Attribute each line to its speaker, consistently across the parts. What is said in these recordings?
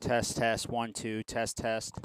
Speaker 1: Test, test, 1, 2, test, test.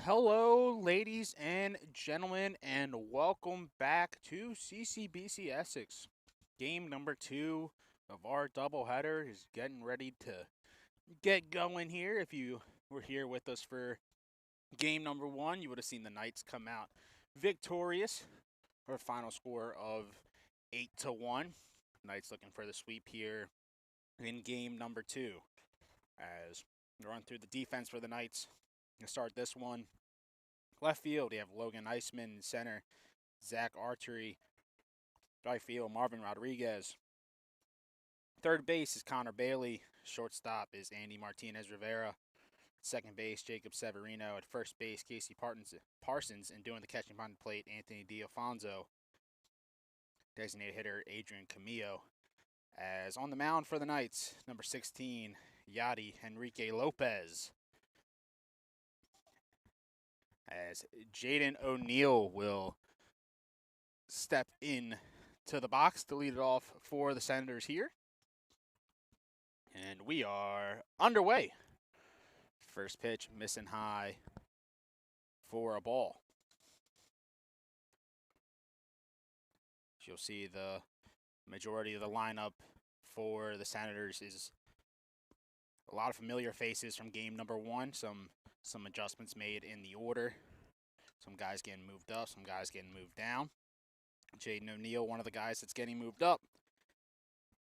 Speaker 1: Hello, ladies and gentlemen, and welcome back to CCBC Essex. Game number 2 of our doubleheader is getting ready to get going here. If you were here with us for game number 1, you would have seen the Knights come out victorious for a final score of 8-1. Knights looking for the sweep here in game number 2. As we run through the defense for the Knights, to start this one. Left field, you have Logan Iceman. Center, Zach Archery. Right field, Marvin Rodriguez. Third base is Connor Bailey. Shortstop is Andy Martinez Rivera. Second base, Jacob Severino. At first base, Casey Parsons. And doing the catching behind the plate, Anthony D'Alfonso. Designated hitter, Adrian Camillo. As on the mound for the Knights, number 16, Yadi Enrique Lopez. As Jaden O'Neill will step in to the box to lead it off for the Senators here. And we are underway. First pitch, missing high for a ball. You'll see the majority of the lineup for the Senators is a lot of familiar faces from game number 1. Some adjustments made in the order. Some guys getting moved up, some guys getting moved down. Jaden O'Neill, one of the guys that's getting moved up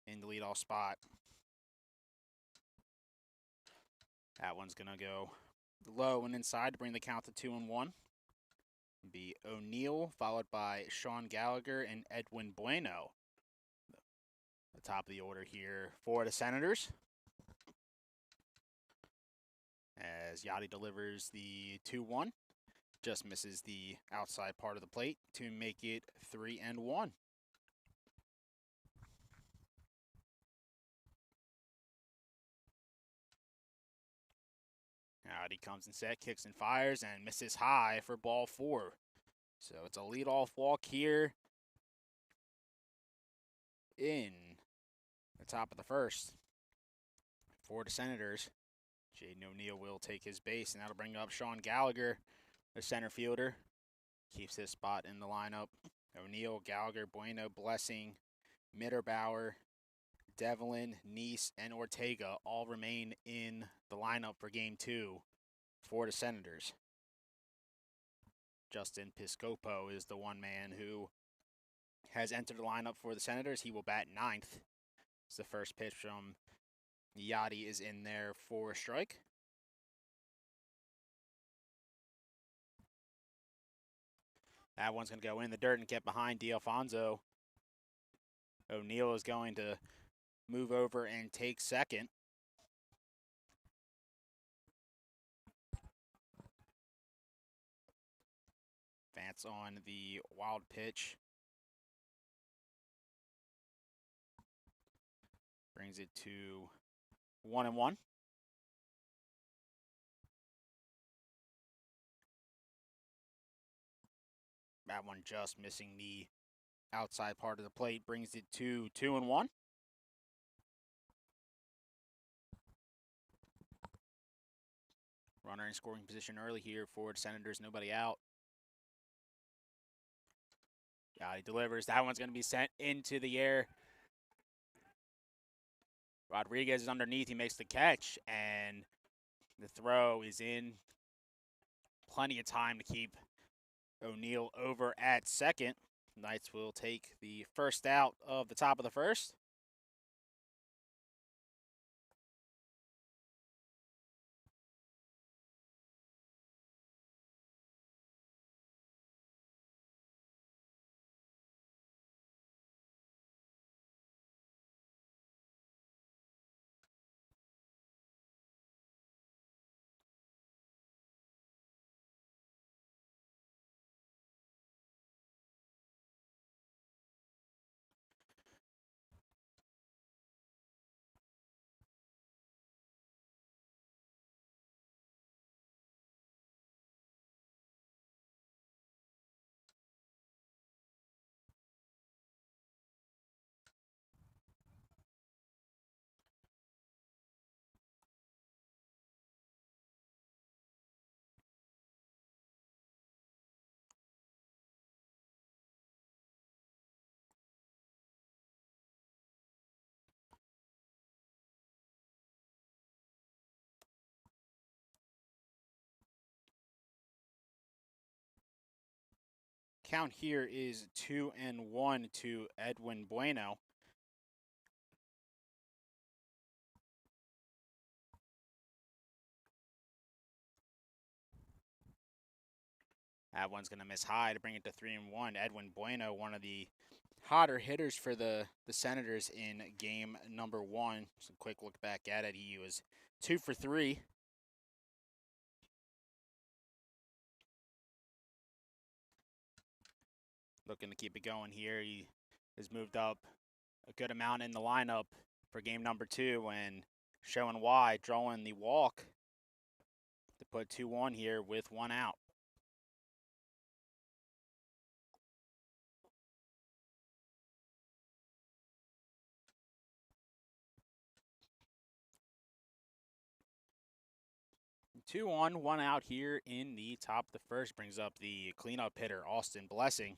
Speaker 1: in the leadoff spot. That one's going to go low and inside to bring the count to 2-1. Be O'Neill, followed by Sean Gallagher and Edwin Bueno. The top of the order here for the Senators. As Yachty delivers the 2-1. Just misses the outside part of the plate to make it 3-1. Out he comes in set, kicks and fires, and misses high for ball 4. So it's a leadoff walk here in the top of the first for the Senators. Jaden O'Neill will take his base, and that'll bring up Sean Gallagher, the center fielder. Keeps his spot in the lineup. O'Neill, Gallagher, Bueno, Blessing, Mitterbauer, Devlin, Neese, and Ortega all remain in the lineup for Game 2 for the Senators. Justin Piscopo is the one man who has entered the lineup for the Senators. He will bat 9th. It's the first pitch from Yachty is in there for a strike. That one's going to go in the dirt and get behind D'Alfonso. O'Neill is going to move over and take second. Vance on the wild pitch. Brings it to 1-1. That one just missing the outside part of the plate. Brings it to 2-1. Runner in scoring position early here for the Senators. Nobody out. Yeah, he delivers. That one's going to be sent into the air. Rodriguez is underneath. He makes the catch, and the throw is in. Plenty of time to keep O'Neill over at second. Knights will take the first out of the top of the first. Count here is 2-1 to Edwin Bueno. That one's going to miss high to bring it to 3-1. Edwin Bueno, one of the hotter hitters for the Senators in game number 1. Just a quick look back at it. He was 2 for 3. Looking to keep it going here. He has moved up a good amount in the lineup for game number 2 and showing why, drawing the walk to put 2-1 here with 1 out. Two on, 1 out here in the top of the first brings up the cleanup hitter, Austin Blessing.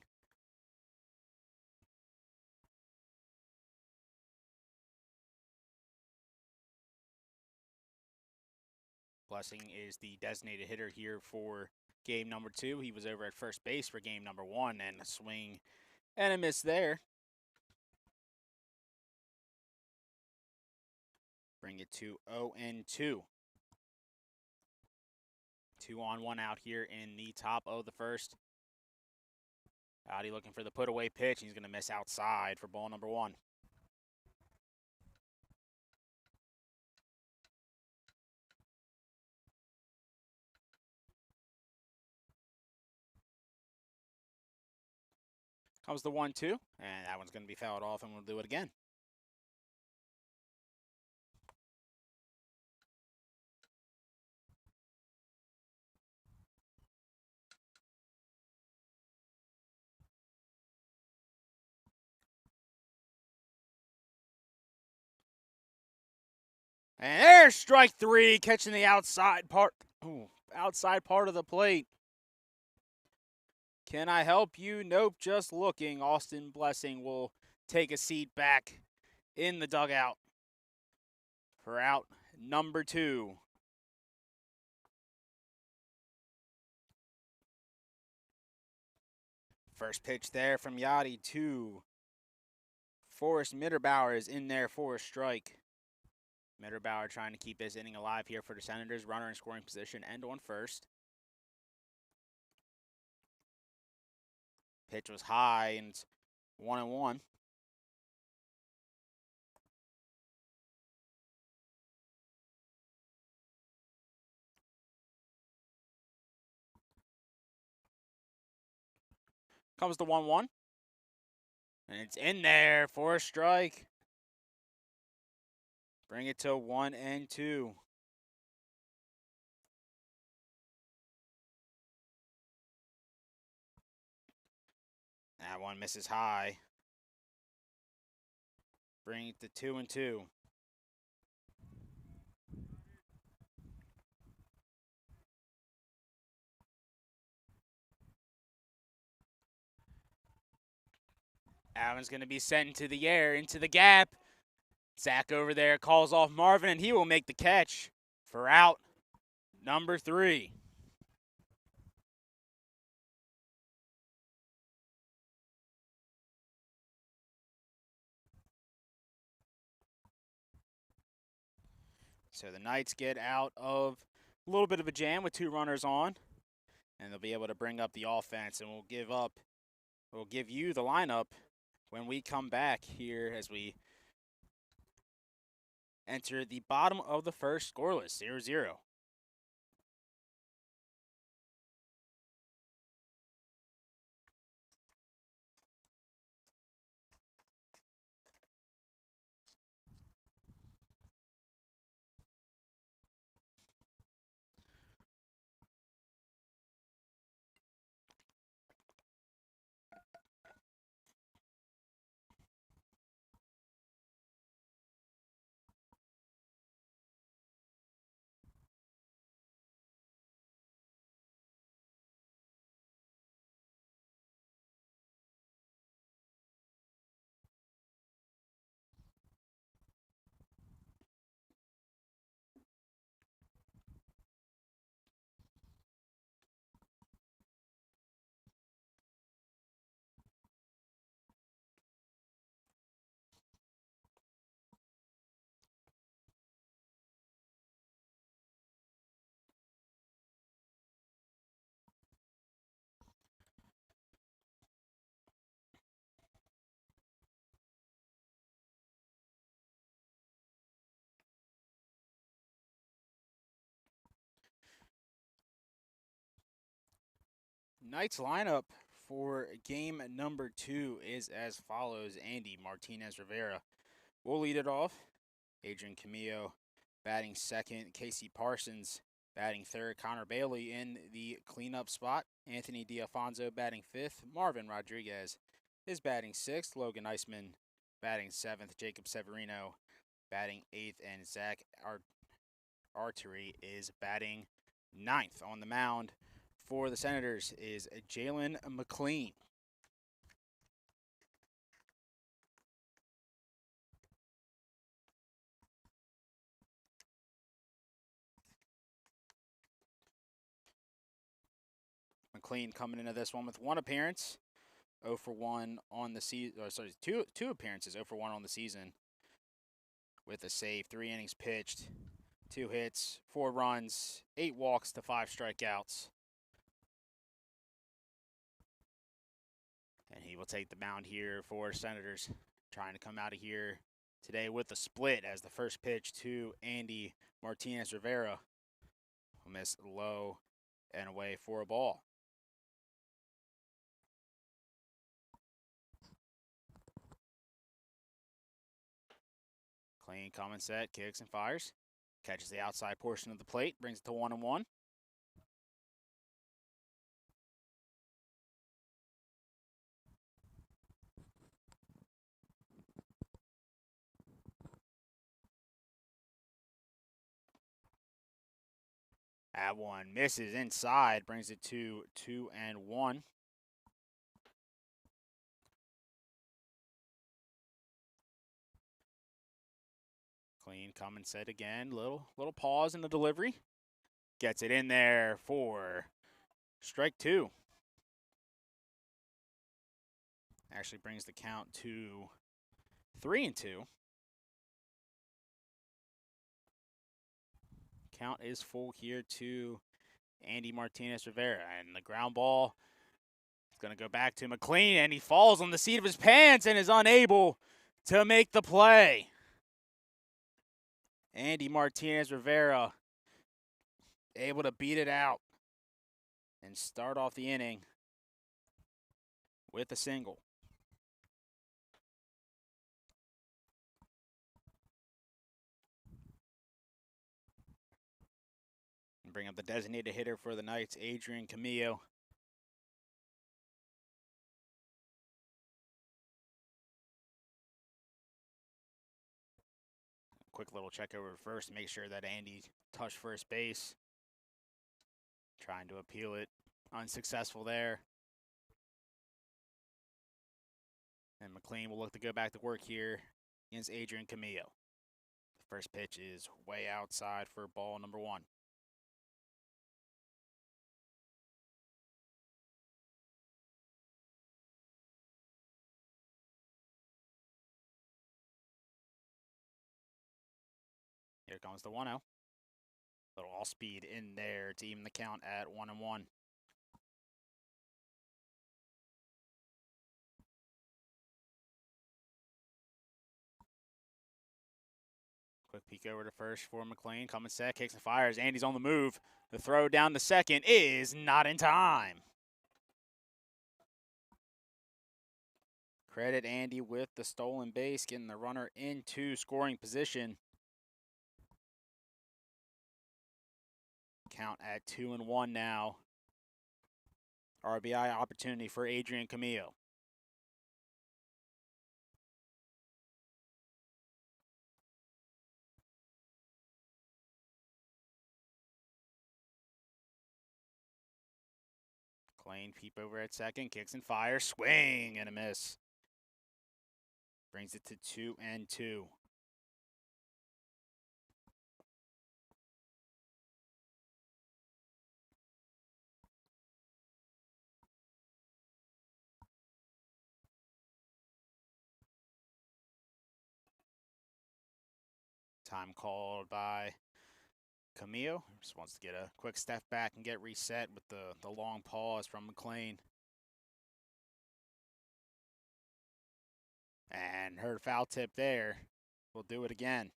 Speaker 1: Blessing is the designated hitter here for game number 2. He was over at first base for game number 1, and a swing and a miss there. Bring it to 0-2. 2 on, 1 out here in the top of the first. Audi looking for the put away pitch. He's going to miss outside for ball number 1. Comes the 1-2, and that one's going to be fouled off, and we'll do it again. And there's strike 3, catching the outside part. Outside part of the plate. Can I help you? Nope, just looking. Austin Blessing will take a seat back in the dugout for out number 2. First pitch there from Yachty to Forrest Mitterbauer is in there for a strike. Mitterbauer trying to keep his inning alive here for the Senators. Runner in scoring position and on first. Pitch was high, and it's 1-1. Comes the 1-1. And it's in there for a strike. Bring it to 1-2. That one misses high. Bring it to 2-2. That one's going to be sent into the air, into the gap. Zach over there calls off Marvin, and he will make the catch for out number 3. So the Knights get out of a little bit of a jam with 2 runners on, and they'll be able to bring up the offense, and we'll give you the lineup when we come back here as we enter the bottom of the first scoreless, 0-0. Knights lineup for game number 2 is as follows. Andy Martinez Rivera will lead it off. Adrian Camillo batting second. Casey Parsons batting third. Connor Bailey in the cleanup spot. Anthony Diafonso batting fifth. Marvin Rodriguez is batting sixth. Logan Eisman batting seventh. Jacob Severino batting eighth. And Zach Artery is batting ninth. On the mound for the Senators is Jalen McLean. McLean coming into this one with one appearance, 0 for 1 on the season. Two appearances, 0 for 1 on the season with a save, 3 innings pitched, 2 hits, 4 runs, 8 walks to 5 strikeouts. And he will take the mound here for Senators, trying to come out of here today with a split as the first pitch to Andy Martinez Rivera will miss low and away for a ball. Clean, coming set, kicks and fires. Catches the outside portion of the plate, brings it to 1-1. That one misses inside, brings it to 2-1. Clean, come and set again. Little pause in the delivery. Gets it in there for strike 2. Actually brings the count to 3-2. Count is full here to Andy Martinez Rivera. And the ground ball is going to go back to McLean, and he falls on the seat of his pants and is unable to make the play. Andy Martinez Rivera able to beat it out and start off the inning with a single. And bring up the designated hitter for the Knights, Adrian Camillo. Quick little check over first to make sure that Andy touched first base. Trying to appeal it. Unsuccessful there. And McLean will look to go back to work here against Adrian Camillo. The first pitch is way outside for ball number 1. Here comes the 1-0. Little all speed in there to even the count at 1-1. Quick peek over to first for McLean. Coming set, kicks and fires. Andy's on the move. The throw down to second is not in time. Credit Andy with the stolen base, getting the runner into scoring position. Count at 2-1 now. RBI opportunity for Adrian Camillo. McLean peep over at second, kicks and fires, swing and a miss. Brings it to 2-2. Time called by Camillo. Just wants to get a quick step back and get reset with the long pause from McLean. And heard foul tip there. We'll do it again.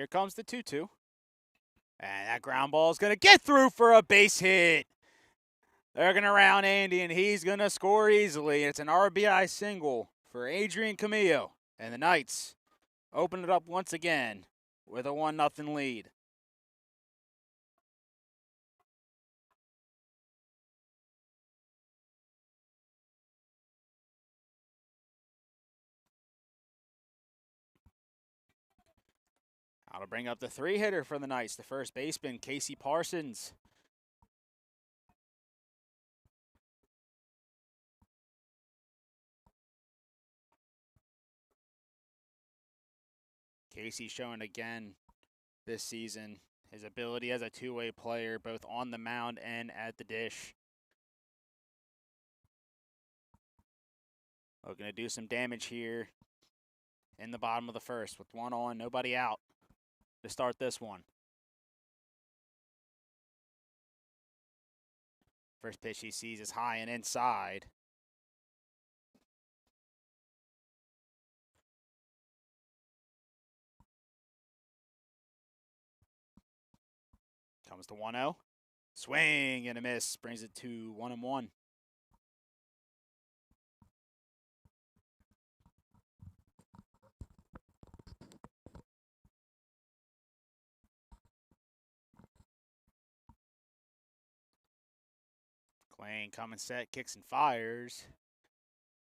Speaker 1: Here comes the 2-2. And that ground ball is going to get through for a base hit. They're going to round Andy, and he's going to score easily. It's an RBI single for Adrian Camillo. And the Knights open it up once again with a 1-0 lead. I'll bring up the 3-hitter for the Knights, the first baseman, Casey Parsons. Casey showing again this season his ability as a two-way player, both on the mound and at the dish. Looking to do some damage here in the bottom of the first with 1 on, nobody out to start this one. First pitch he sees is high and inside. Comes to 1-0. Swing and a miss. Brings it to 1-1. Clay coming set, kicks and fires.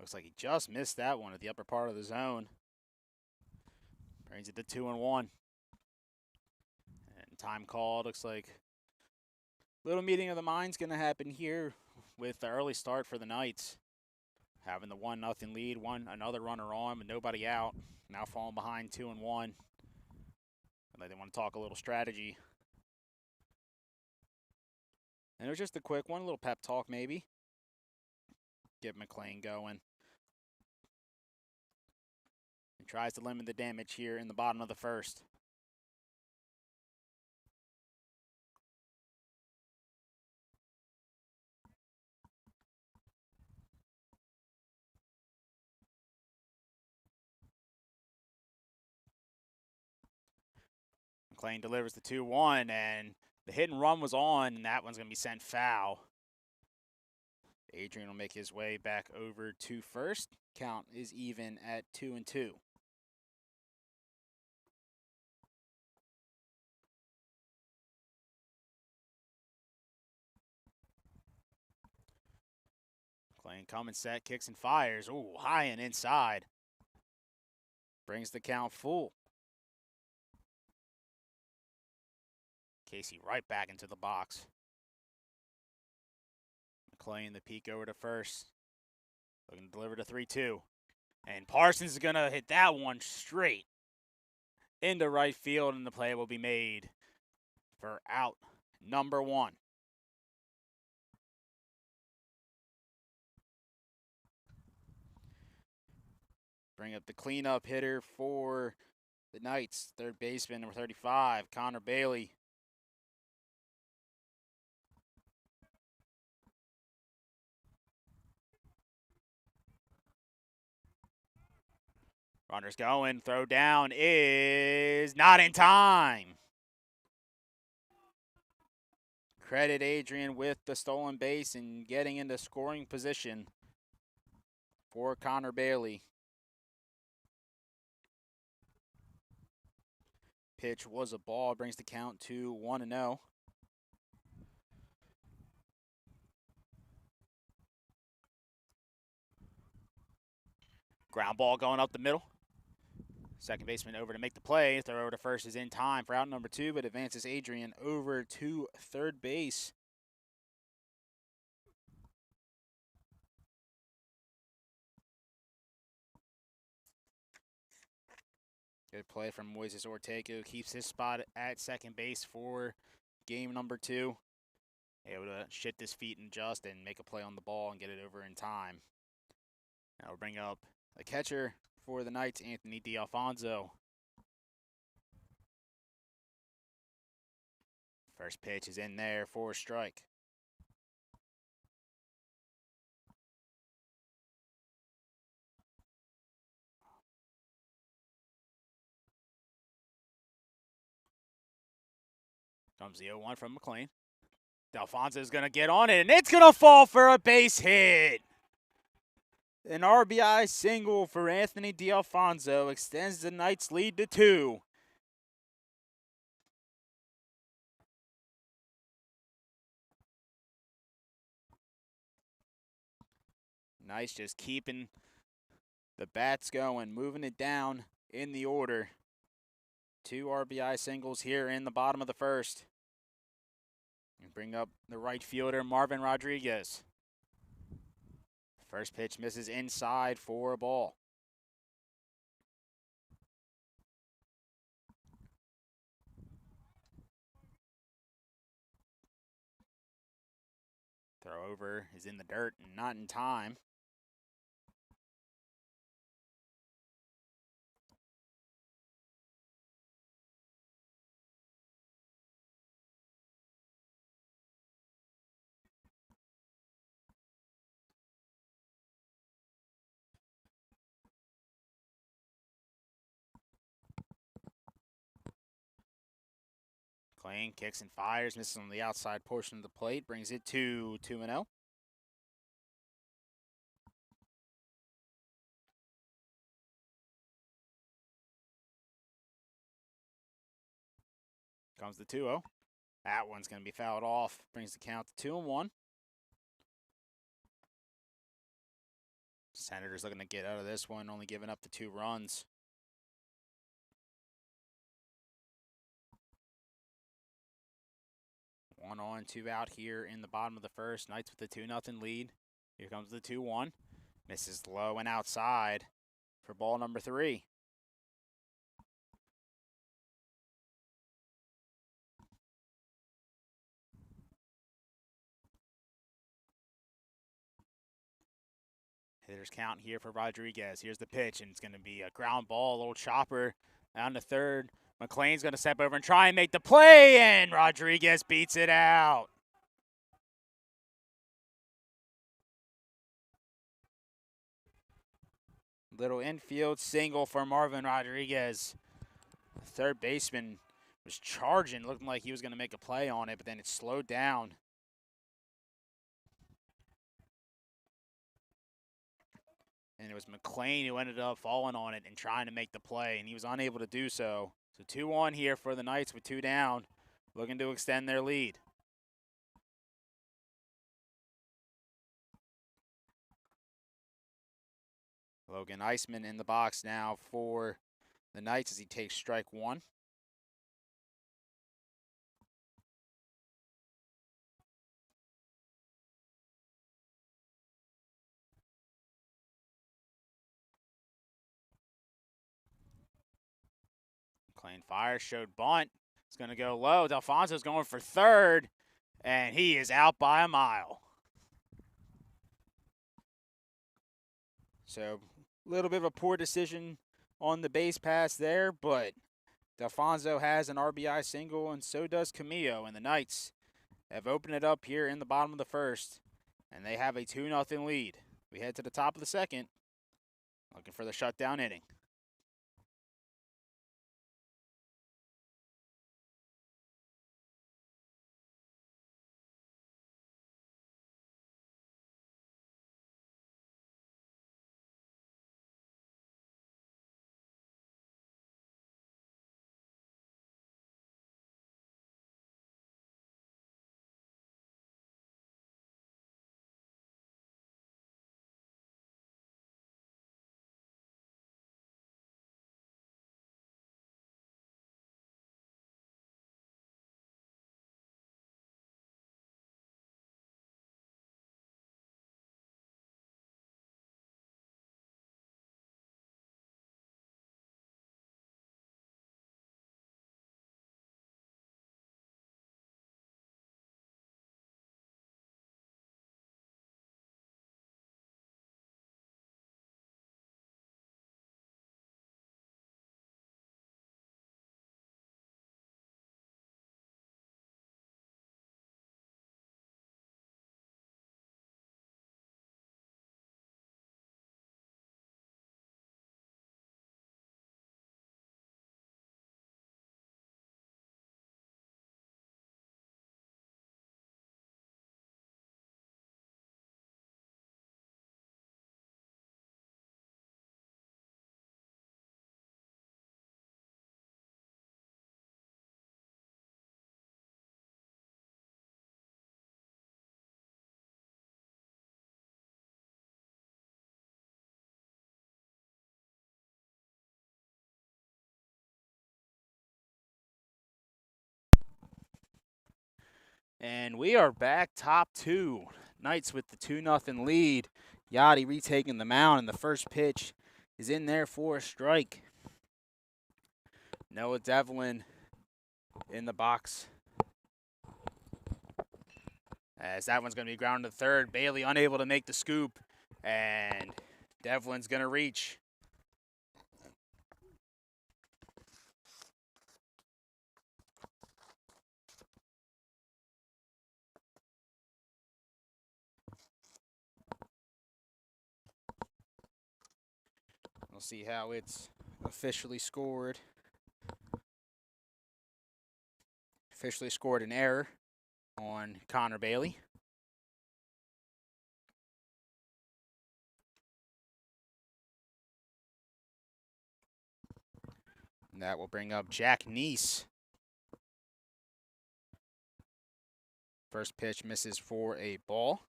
Speaker 1: Looks like he just missed that one at the upper part of the zone. Brings it to 2-1. And time called. Looks like a little meeting of the minds going to happen here with the early start for the Knights. Having the 1-0 lead, another runner on with nobody out. Now falling behind 2-1. Like they want to talk a little strategy. And it was just a quick one, a little pep talk maybe. Get McLean going. He tries to limit the damage here in the bottom of the first. McLean delivers the 2-1, and the hit and run was on, and that one's going to be sent foul. Adrian will make his way back over to first. Count is even at 2-2. McLean coming set, kicks and fires. Ooh, high and inside. Brings the count full. Casey right back into the box. McLean the peak over to first. Looking to deliver to 3-2. And Parsons is going to hit that one straight into right field, and the play will be made for out number 1. Bring up the cleanup hitter for the Knights, third baseman, number 35, Connor Bailey. Runner's going, throw down is not in time. Credit Adrian with the stolen base and getting into scoring position for Connor Bailey. Pitch was a ball, brings the count to 1-0. Ground ball going up the middle. Second baseman over to make the play. Throw over to first is in time for out number 2, but advances Adrian over to third base. Good play from Moises Ortega, who keeps his spot at second base for game number 2. Able to shift his feet and adjust and make a play on the ball and get it over in time. Now we'll bring up the catcher for the Knights, Anthony D'Alfonso. First pitch is in there for a strike. Comes the 0-1 from McLean. D'Alfonso's going to get on it, and it's going to fall for a base hit. An RBI single for Anthony D'Alfonso extends the Knights' lead to 2. Knights just keeping the bats going, moving it down in the order. 2 RBI singles here in the bottom of the first. And bring up the right fielder, Marvin Rodriguez. First pitch misses inside for a ball. Throw over is in the dirt and not in time. McLean kicks and fires, misses on the outside portion of the plate, brings it to 2-0. Comes the 2-0. That one's going to be fouled off, brings the count to 2-1. Senators looking to get out of this one, only giving up the 2 runs. One on, 2 out here in the bottom of the first. Knights with the 2-0 lead. Here comes the 2-1. Misses low and outside for ball number 3. Hitters count here for Rodriguez. Here's the pitch, and it's going to be a ground ball, a little chopper down to third. McLean's going to step over and try and make the play, and Rodriguez beats it out. Little infield single for Marvin Rodriguez. The third baseman was charging, looking like he was going to make a play on it, but then it slowed down. And it was McLean who ended up falling on it and trying to make the play, and he was unable to do so. So 2-1 here for the Knights with 2 down, looking to extend their lead. Logan Iceman in the box now for the Knights as he takes strike 1. McLean fires, showed bunt. It's going to go low. D'Alfonso's going for third, and he is out by a mile. So a little bit of a poor decision on the base pass there, but D'Alfonso has an RBI single, and so does Camillo, and the Knights have opened it up here in the bottom of the first, and they have a 2-0 lead. We head to the top of the second, looking for the shutdown inning. And we are back top two. Knights with the 2-0 lead. Yachty retaking the mound, and the first pitch is in there for a strike. Noah Devlin in the box. As that one's going to be grounded to third. Bailey unable to make the scoop, and Devlin's going to reach. We'll see how it's officially scored. Officially scored an error on Connor Bailey. And that will bring up Jack Neese. First pitch misses for a ball.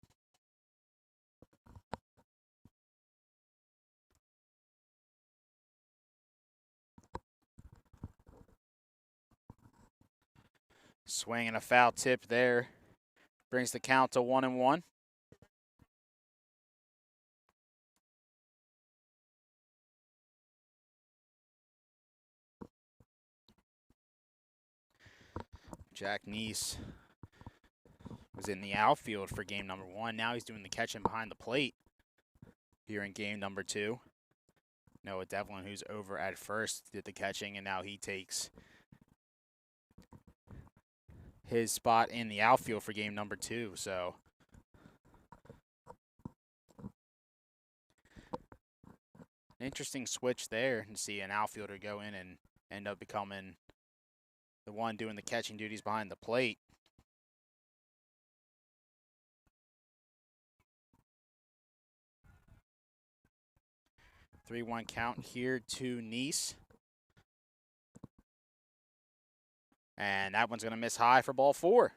Speaker 1: Swing and a foul tip there. Brings the count to 1-1. Jack Neese was in the outfield for game number 1. Now he's doing the catching behind the plate here in game number 2. Noah Devlin, who's over at first, did the catching, and now he takes his spot in the outfield for game number 2. So interesting switch there, and see an outfielder go in and end up becoming the one doing the catching duties behind the plate. Three-one count here to Neese. And that one's going to miss high for ball 4.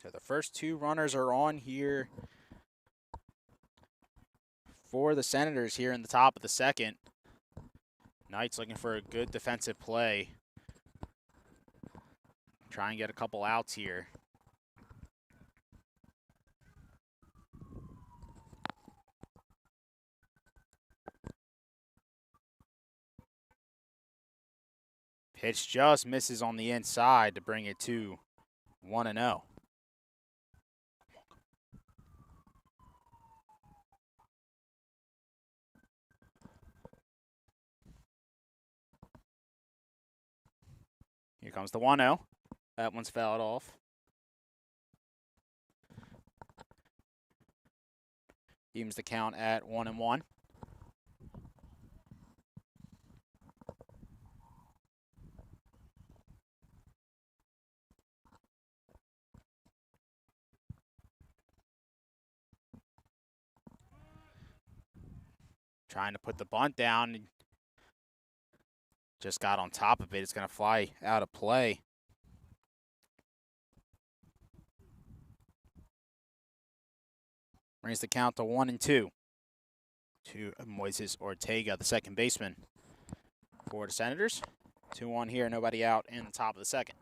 Speaker 1: So the first 2 runners are on here for the Senators here in the top of the second. Knights looking for a good defensive play. Try and get a couple outs here. Pitch just misses on the inside to bring it to 1-0. Here comes the 1-0. That one's fouled off. Evens the count at 1-1. Trying to put the bunt down. Just got on top of it. It's going to fly out of play. Brings the count to 1-2 to Moises Ortega, the second baseman for the Senators. 2-1 here, nobody out in the top of the second.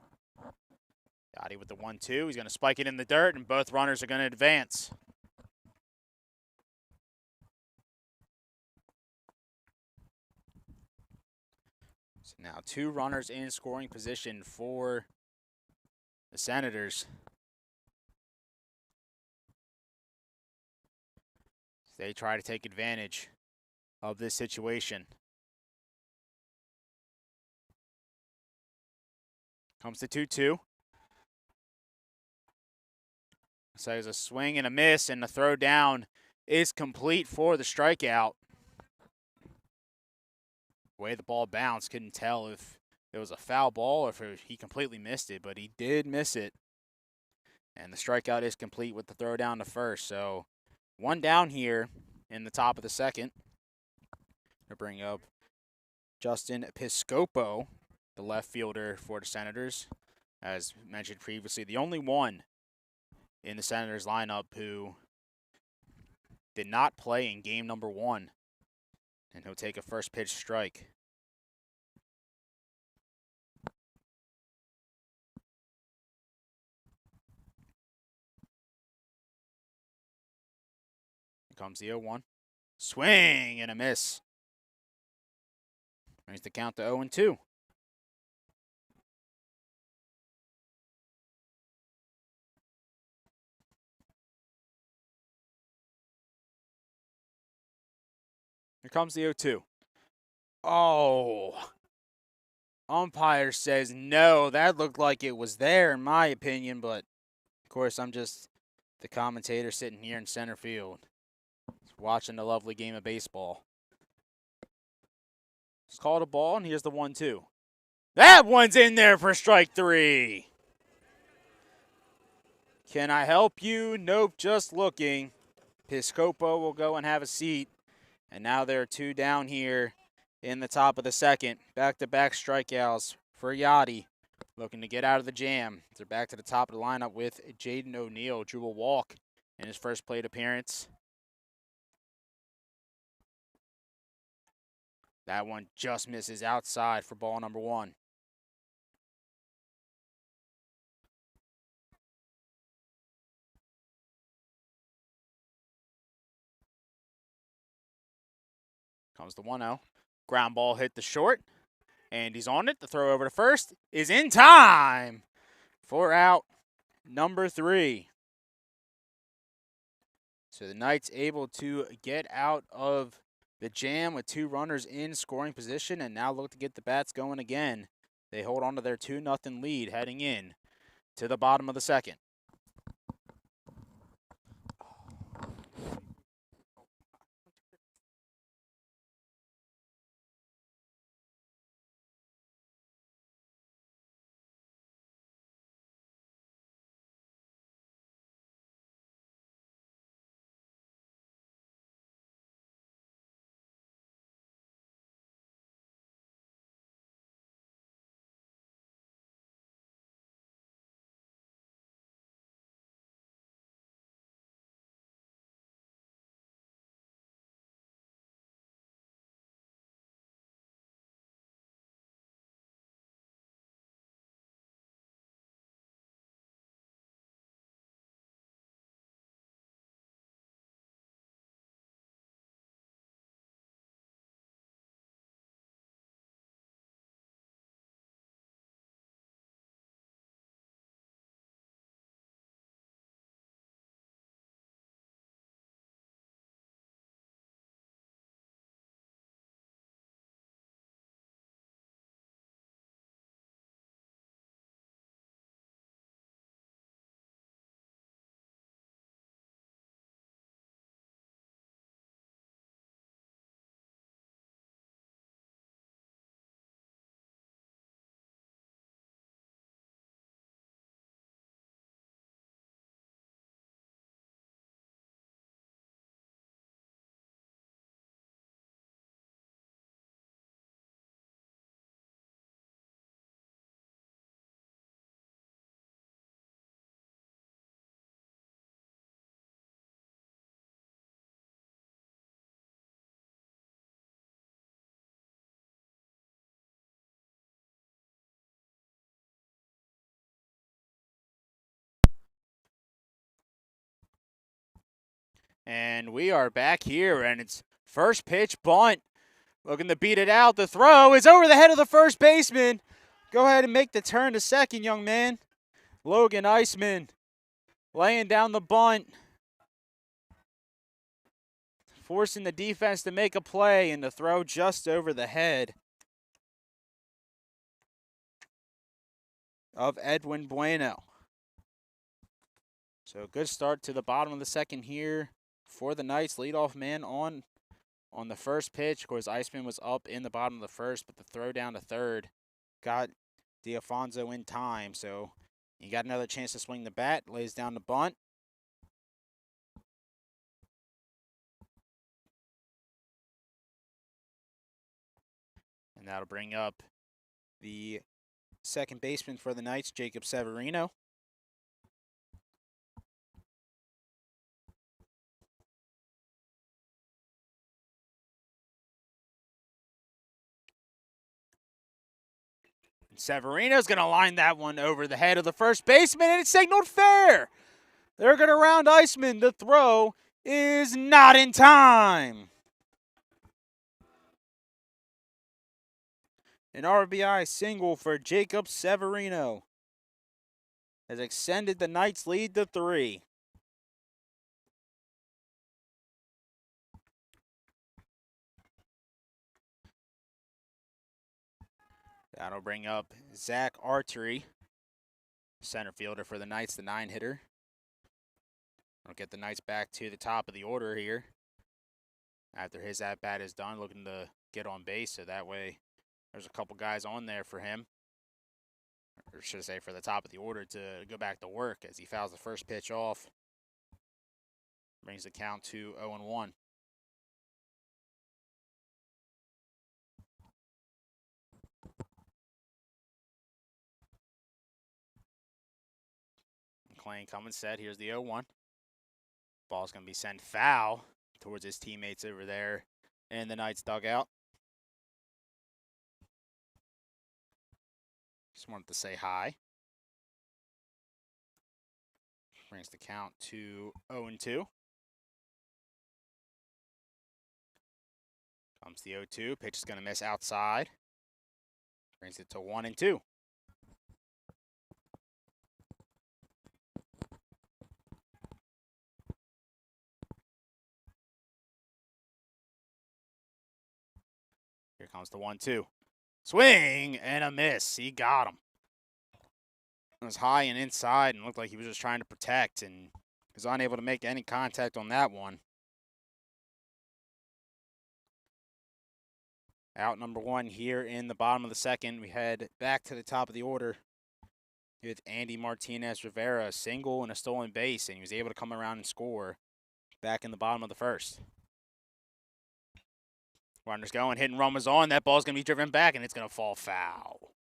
Speaker 1: Gotti with the 1-2. He's going to spike it in the dirt, and both runners are going to advance. So now 2 runners in scoring position for the Senators. They try to take advantage of this situation. Comes to 2-2. So there's a swing and a miss, and the throw down is complete for the strikeout. The way the ball bounced, couldn't tell if it was a foul ball or if he completely missed it, but he did miss it. And the strikeout is complete with the throw down to first. So 1 down here in the top of the second. To bring up Justin Piscopo, the left fielder for the Senators. As mentioned previously, the only one in the Senators lineup who did not play in game number 1 And he'll take a first pitch strike. Here comes the 0-1. Swing and a miss. Brings the count to 0-2. Here comes the 0-2. Oh. Umpire says no. That looked like it was there in my opinion, but of course I'm just the commentator sitting here in center field, watching the lovely game of baseball. It's called a ball, and here's the 1-2. That one's in there for strike 3. Can I help you? Nope, just looking. Piscopo will go and have a seat. And now there are 2 down here in the top of the second. Back-to-back strikeouts for Yachty. Looking to get out of the jam. They're back to the top of the lineup with Jaden O'Neill. Drew a walk in his first plate appearance. That one just misses outside for ball number 1. Comes the 1-0. Ground ball hit the short. And he's on it. The throw over to first is in time for out number 3. So the Knights able to get out of the jam with 2 runners in scoring position and now look to get the bats going again. They hold on to their 2-0 lead heading in to the bottom of the second. And we are back here, and it's first pitch bunt. Looking to beat it out. The throw is over the head of the first baseman. Go ahead and make the turn to second, young man. Logan Eisman laying down the bunt. Forcing the defense to make a play, and the throw just over the head of Edwin Bueno. So good start to the bottom of the second here for the Knights. Leadoff man on the first pitch. Of course, Iceman was up in the bottom of the first, but the throw down to third got D'Afonso in time. So he got another chance to swing the bat. Lays down the bunt. And that'll bring up the second baseman for the Knights, Jacob Severino. Severino's going to line that one over the head of the first baseman, and it's signaled fair. They're going to round Iceman. The throw is not in time. An RBI single for Jacob Severino has extended the Knights' lead to 3. That'll bring up Zach Artery, center fielder for the Knights, the 9-hitter. I'll get the Knights back to the top of the order here after his at-bat is done, looking to get on base, so that way there's a couple guys on there for him, or should I say for the top of the order, to go back to work as he fouls the first pitch off. Brings the count to 0-1. McLean coming set. Here's the 0-1. Ball's going to be sent foul towards his teammates over there in the Knights dugout. Just wanted to say hi. Brings the count to 0-2. Comes the 0-2. Pitch is going to miss outside. Brings it to 1-2. Here comes the 1-2. Swing and a miss. He got him. It was high and inside and looked like he was just trying to protect and was unable to make any contact on that one. Out number 1 here in the bottom of the second. We head back to the top of the order with Andy Martinez Rivera, single and a stolen base, and he was able to come around and score back in the bottom of the first. Runners going, hit and run was on. That ball's going to be driven back, and it's going to fall foul.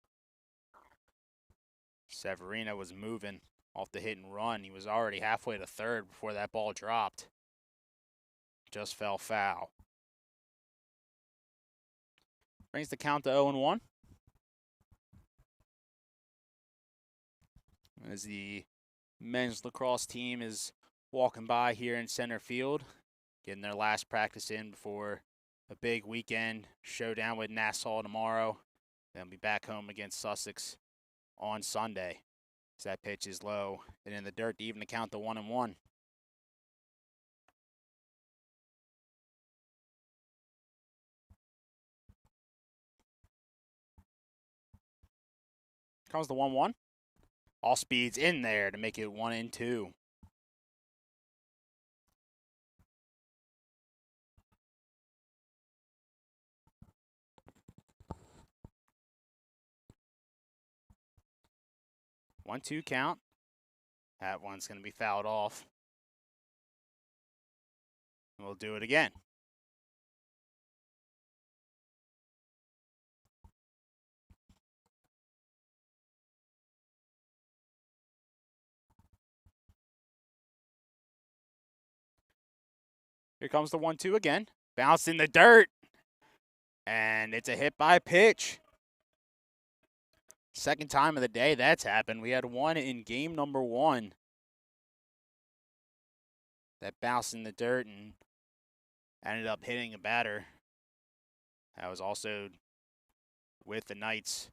Speaker 1: Severino was moving off the hit and run. He was already halfway to third before that ball dropped. Just fell foul. Brings the count to 0-1. As the men's lacrosse team is walking by here in center field, getting their last practice in before a big weekend showdown with Nassau tomorrow. They'll be back home against Sussex on Sunday. So that pitch is low and in the dirt to even the count to 1-1. Comes the 1-1. All speeds in there to make it 1-2. One-two count. That one's going to be fouled off. We'll do it again. Here comes the 1-2 again. Bounced in the dirt. And it's a hit by pitch. Second time of the day that's happened. We had one in game number 1 that bounced in the dirt and ended up hitting a batter. That was also with the Knights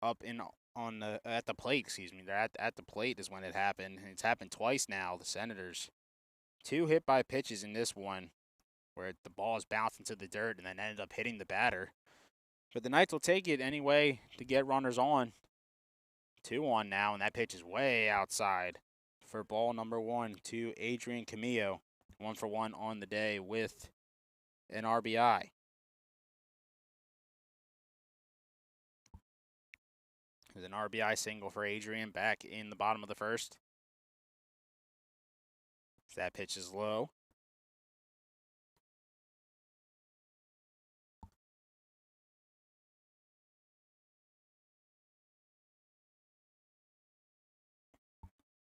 Speaker 1: up in on the at the plate. Excuse me, they're at the plate is when it happened. It's happened twice now. The Senators, 2 hit by pitches in this one, where the ball is bounced into the dirt and then ended up hitting the batter. But the Knights will take it anyway to get runners on. 2-1 now, and that pitch is way outside for ball number 1 to Adrian Camillo. 1-for-1 on the day with an RBI. There's an RBI single for Adrian back in the bottom of the first. That pitch is low.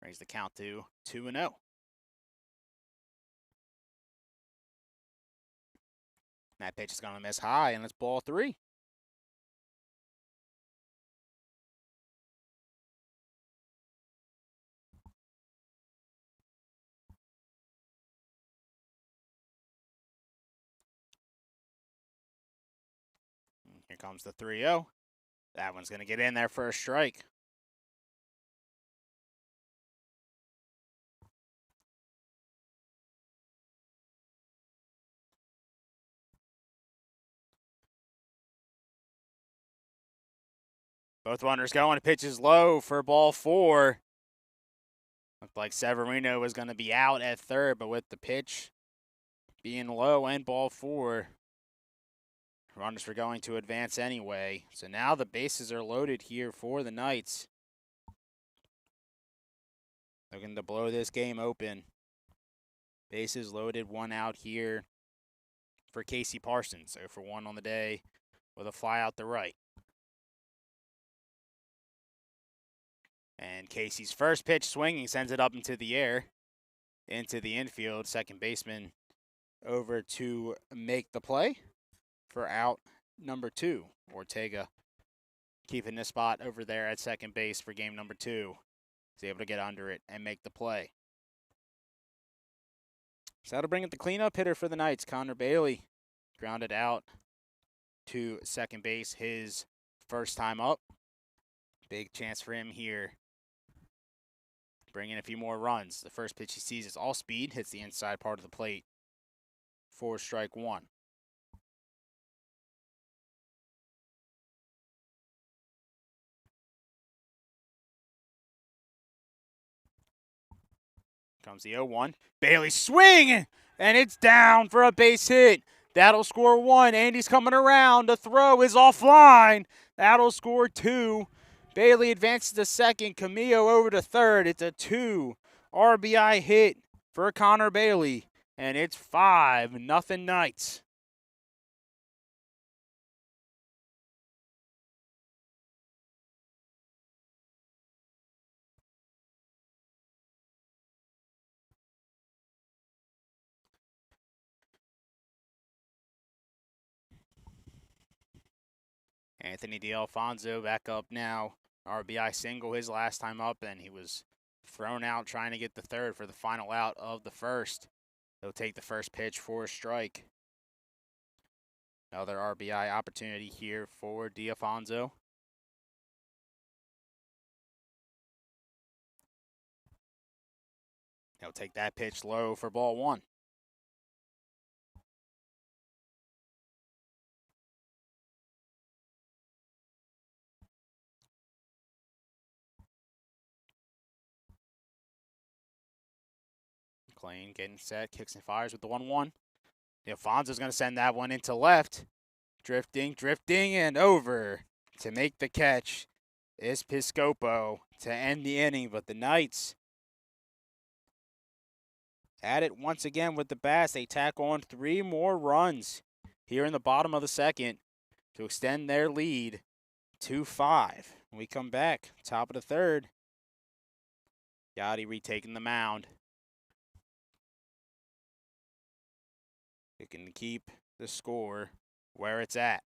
Speaker 1: Brings the count to 2-0. That pitch is going to miss high, and it's ball 3. Here comes the 3-0. That one's going to get in there for a strike. Both runners going. Pitch is low for ball 4. Looked like Severino was going to be out at third, but with the pitch being low and ball 4, runners were going to advance anyway. So now the bases are loaded here for the Knights. Looking to blow this game open. Bases loaded, 1 out here for Casey Parsons. 0 for 1 on the day with a fly out the right. And Casey's first pitch swinging sends it up into the air, into the infield. Second baseman over to make the play for out number 2. Ortega keeping the spot over there at second base for game number 2. He's able to get under it and make the play. So that'll bring it the cleanup hitter for the Knights. Connor Bailey grounded out to second base his first time up. Big chance for him here. Bring in a few more runs. The first pitch he sees is all speed, hits the inside part of the plate for strike 1. Comes the 0-1. Bailey swing, and it's down for a base hit. That'll score 1. Andy's coming around. The throw is offline. That'll score 2. Bailey advances to second. Camillo over to third. It's a 2 RBI hit for Connor Bailey, and it's 5-0 Knights. Anthony D'Alfonso back up now. RBI single his last time up, and he was thrown out trying to get the third for the final out of the first. He'll take the first pitch for a strike. Another RBI opportunity here for D'Alfonso. He'll take that pitch low for ball 1. McLean getting set, kicks and fires with the 1-1. D'Alfonso's going to send that one into left. Drifting, and over to make the catch is Piscopo to end the inning, but the Knights at it once again with the bats. They tack on 3 more runs here in the bottom of the second to extend their lead to 5. When we come back, top of the third, Gotti retaking the mound. They can keep the score where it's at.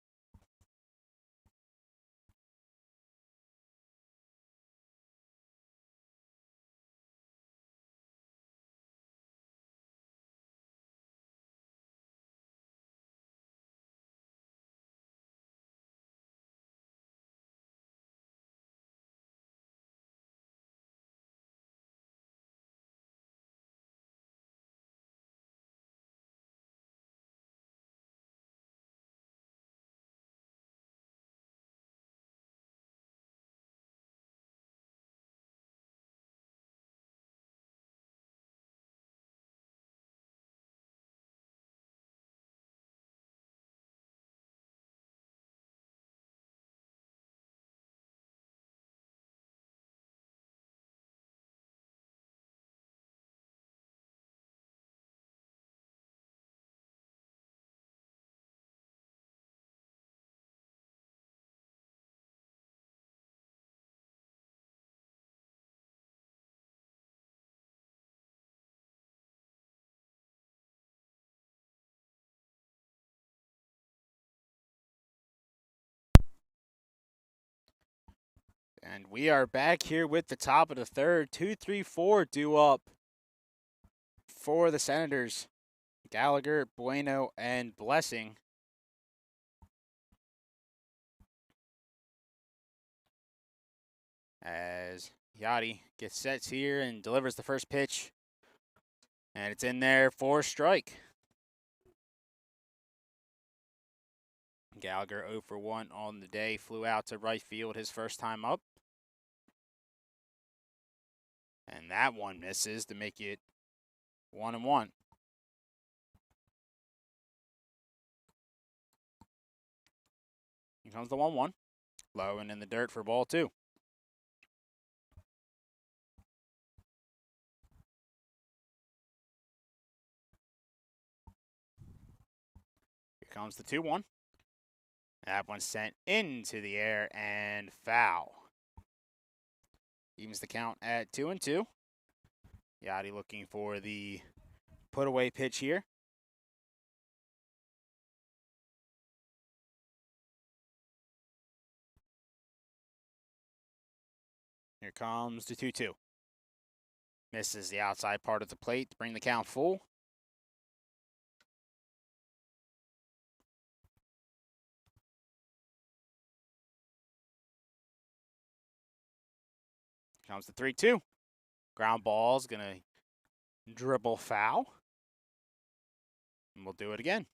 Speaker 1: And we are back here with the top of the third. 2-3-4 due up for the Senators. Gallagher, Bueno, and Blessing. As Yachty gets sets here and delivers the first pitch. And it's in there for a strike. Gallagher 0 for 1 on the day. Flew out to right field his first time up. And that one misses to make it 1-1. Here comes the 1-1. Low and in the dirt for ball 2. Here comes the 2-1. That one's sent into the air and foul. Evens the count at 2-2. Yachty looking for the put away pitch here. Here comes the 2-2. Misses the outside part of the plate to bring the count full. Comes the 3-2. Ground ball's going to dribble foul. And we'll do it again.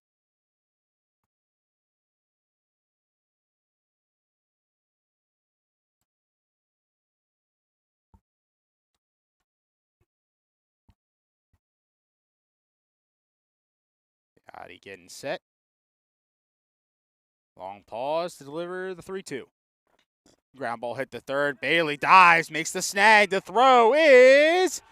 Speaker 1: Yachty getting set. Long pause to deliver the 3-2. Ground ball hit the third. Bailey dives, makes the snag. The throw is...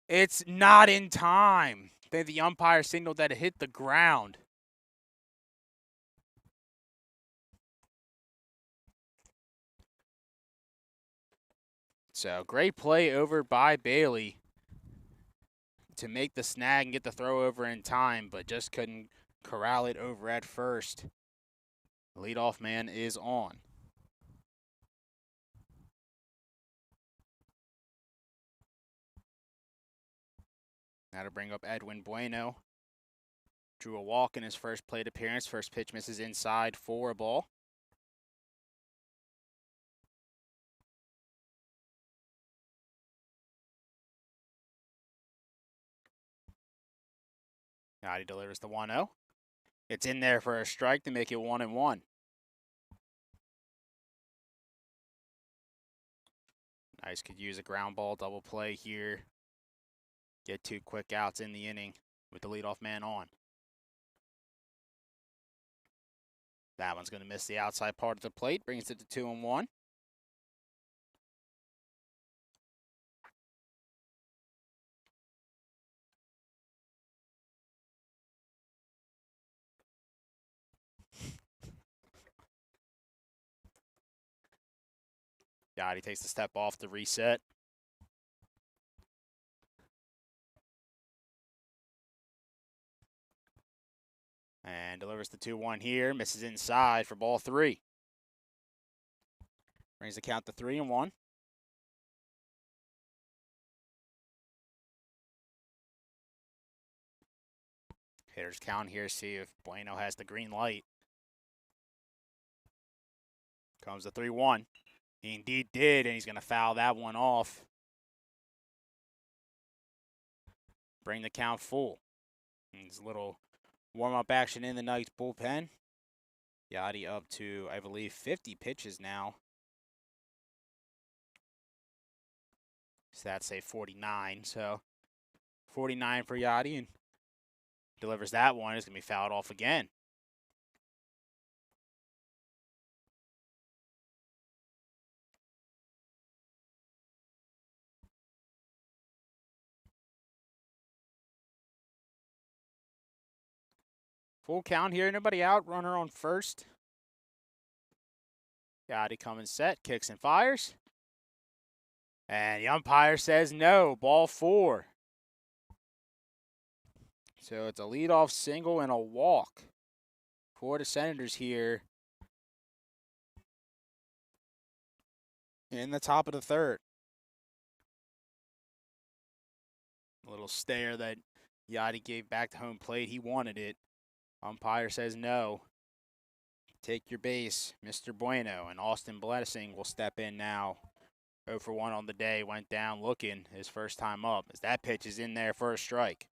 Speaker 1: It's not in time. The umpire signaled that it hit the ground. So, great play over by Bailey to make the snag and get the throw over in time, but just couldn't corral it over at first. The leadoff man is on. Now to bring up Edwin Bueno. Drew a walk in his first plate appearance. First pitch misses inside for a ball. Now he delivers the 1-0. It's in there for a strike to make it 1-1. Nice, could use a ground ball double play here. Get 2 quick outs in the inning with the leadoff man on. That one's going to miss the outside part of the plate, brings it to 2-1. Yachty takes the step off to reset. And delivers the 2-1 here. Misses inside for ball 3. Brings the count to 3-1. Hitters count here, see if Bueno has the green light. Comes the 3-1. He indeed did, and he's going to foul that one off. Bring the count full. And there's a little warm-up action in the Knights bullpen. Yachty up to, I believe, 50 pitches now. Stats say 49, so 49 for Yachty, and delivers that one. It's going to be fouled off again. Full count here. Nobody out. Runner on first. Yachty coming set. Kicks and fires. And the umpire says no. Ball 4. So it's a leadoff single and a walk for the Senators here in the top of the third. A little stare that Yachty gave back to home plate. He wanted it. Umpire says no. Take your base, Mr. Bueno. And Austin Blessing will step in now. 0 for 1 on the day. Went down looking his first time up as that pitch is in there for a strike.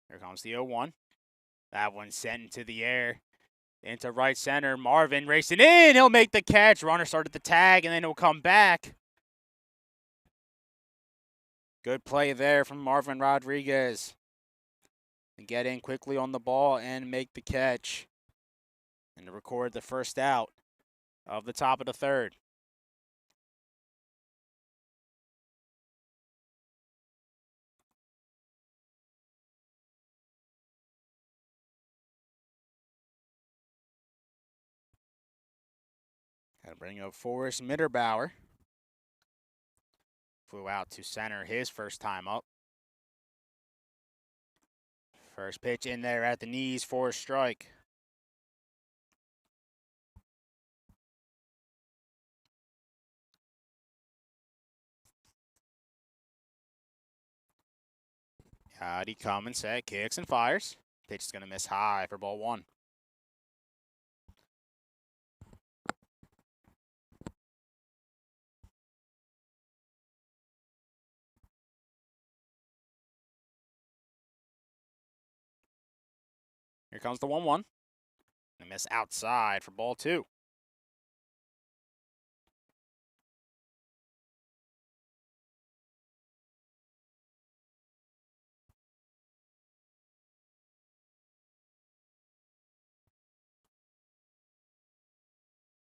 Speaker 1: Here comes the 0-1. That one sent into the air. Into right center. Marvin racing in. He'll make the catch. Runner started the tag, and then he'll come back. Good play there from Marvin Rodriguez. And get in quickly on the ball and make the catch. And to record the first out of the top of the third. Got to bring up Forrest Mitterbauer. Flew out to center his first time up. First pitch in there at the knees for a strike. Yachty coming, set, kicks and fires. Pitch is going to miss high for ball 1. Here comes the 1-1. And miss outside for ball 2.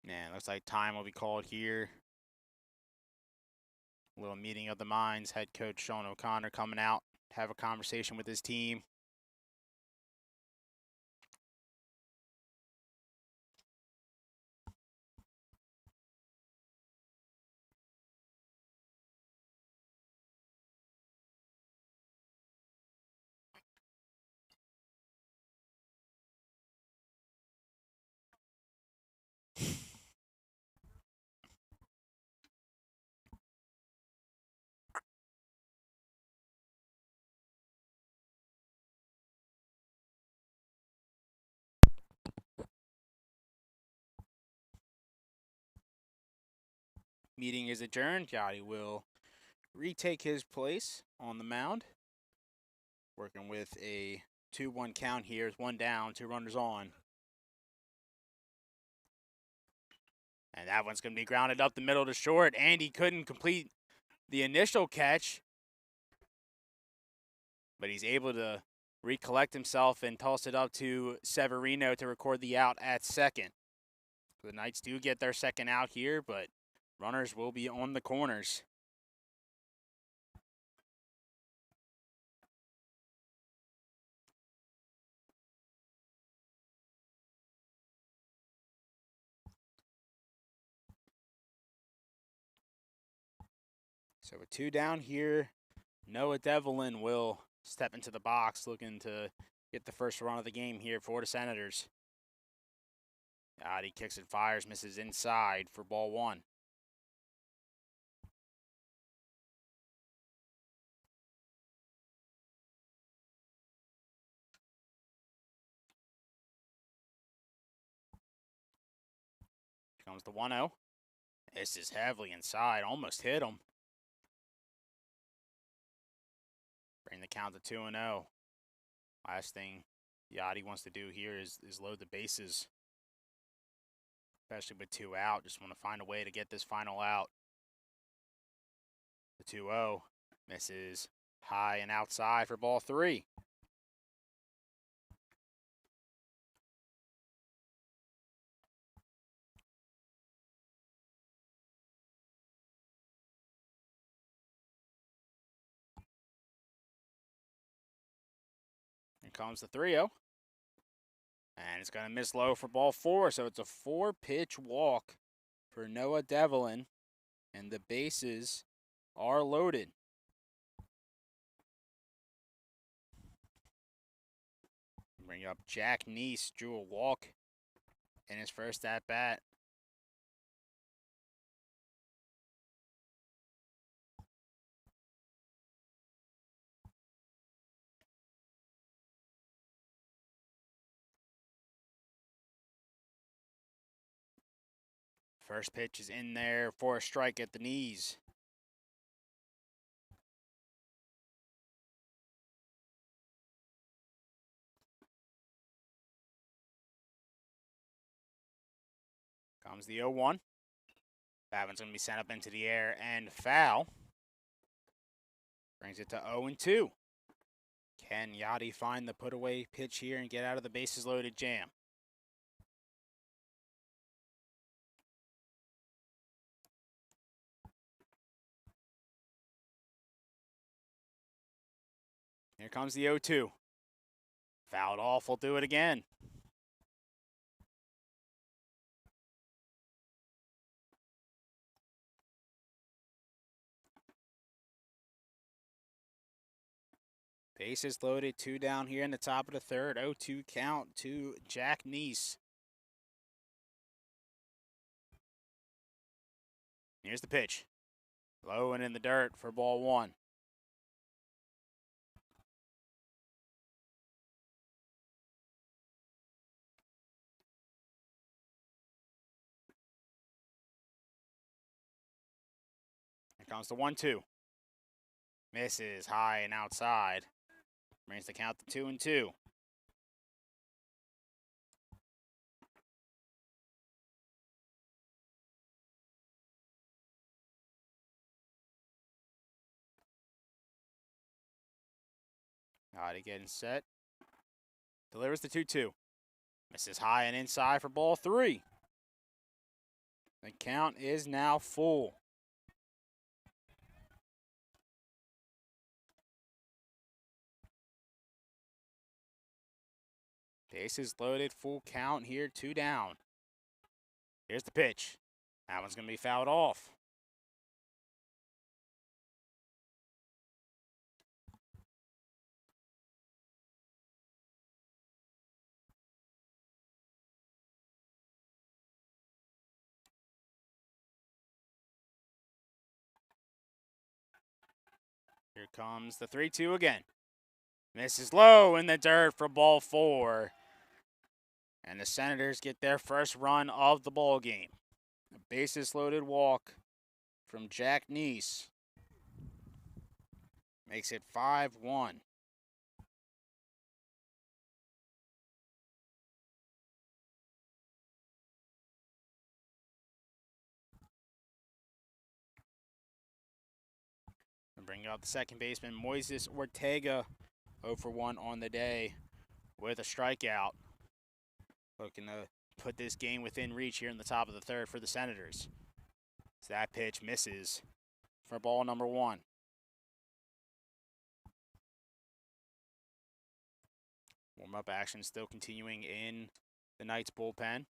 Speaker 1: Man, looks like time will be called here. A little meeting of the minds. Head coach Sean O'Connor coming out, have a conversation with his team. Meeting is adjourned. Yachty will retake his place on the mound. Working with a 2-1 count here. It's 1 down, 2 runners on. And that one's going to be grounded up the middle to short. And he couldn't complete the initial catch. But he's able to recollect himself and toss it up to Severino to record the out at second. The Knights do get their second out here, but runners will be on the corners. So with 2 down here, Noah Devlin will step into the box looking to get the first run of the game here for the Senators. Yachty kicks and fires, misses inside for ball 1. Here comes the 1-0. This is heavily inside, almost hit him. Bring the count to 2-0. Last thing Yachty wants to do here is load the bases. Especially with 2 out. Just want to find a way to get this final out. The 2-0 misses high and outside for ball 3. Here comes the 3-0. And it's going to miss low for ball 4. So it's a 4-pitch walk for Noah Devlin. And the bases are loaded. Bring up Jack Neese, drew a walk in his first at bat. First pitch is in there for a strike at the knees. Comes the 0-1. That one's going to be sent up into the air and foul. Brings it to 0-2. Can Yachty find the put-away pitch here and get out of the bases-loaded jam? Here comes the 0-2. Fouled off, we'll do it again. Bases loaded, 2 down here in the top of the third. 0-2 count to Jack Neese. Here's the pitch. Low and in the dirt for ball 1. Here comes the 1-2. Misses high and outside. Brings the count to 2-2. Yachty getting set. Delivers the 2-2. Misses high and inside for ball 3. The count is now full. Bases loaded, full count here, 2 down. Here's the pitch. That one's going to be fouled off. Here comes the 3-2 again. Misses low in the dirt for ball 4. And the Senators get their first run of the ball game. A bases loaded walk from Jack Neese makes it 5-1. And bring out the second baseman, Moises Ortega, 0-for-1 on the day with a strikeout. Looking to put this game within reach here in the top of the third for the Senators. So that pitch misses for ball number 1. Warm-up action still continuing in the Knights bullpen.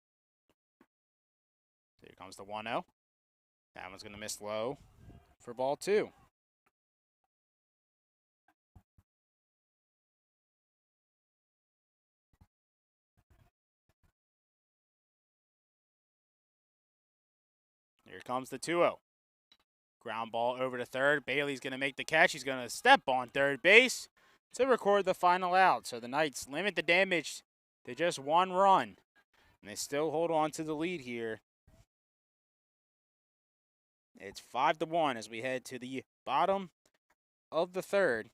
Speaker 1: So here comes the 1-0. That one's going to miss low for ball 2. Here comes the 2-0. Ground ball over to third. Bailey's going to make the catch. He's going to step on third base to record the final out. So the Knights limit the damage to just 1 run. And they still hold on to the lead here. It's 5-1 as we head to the bottom of the third.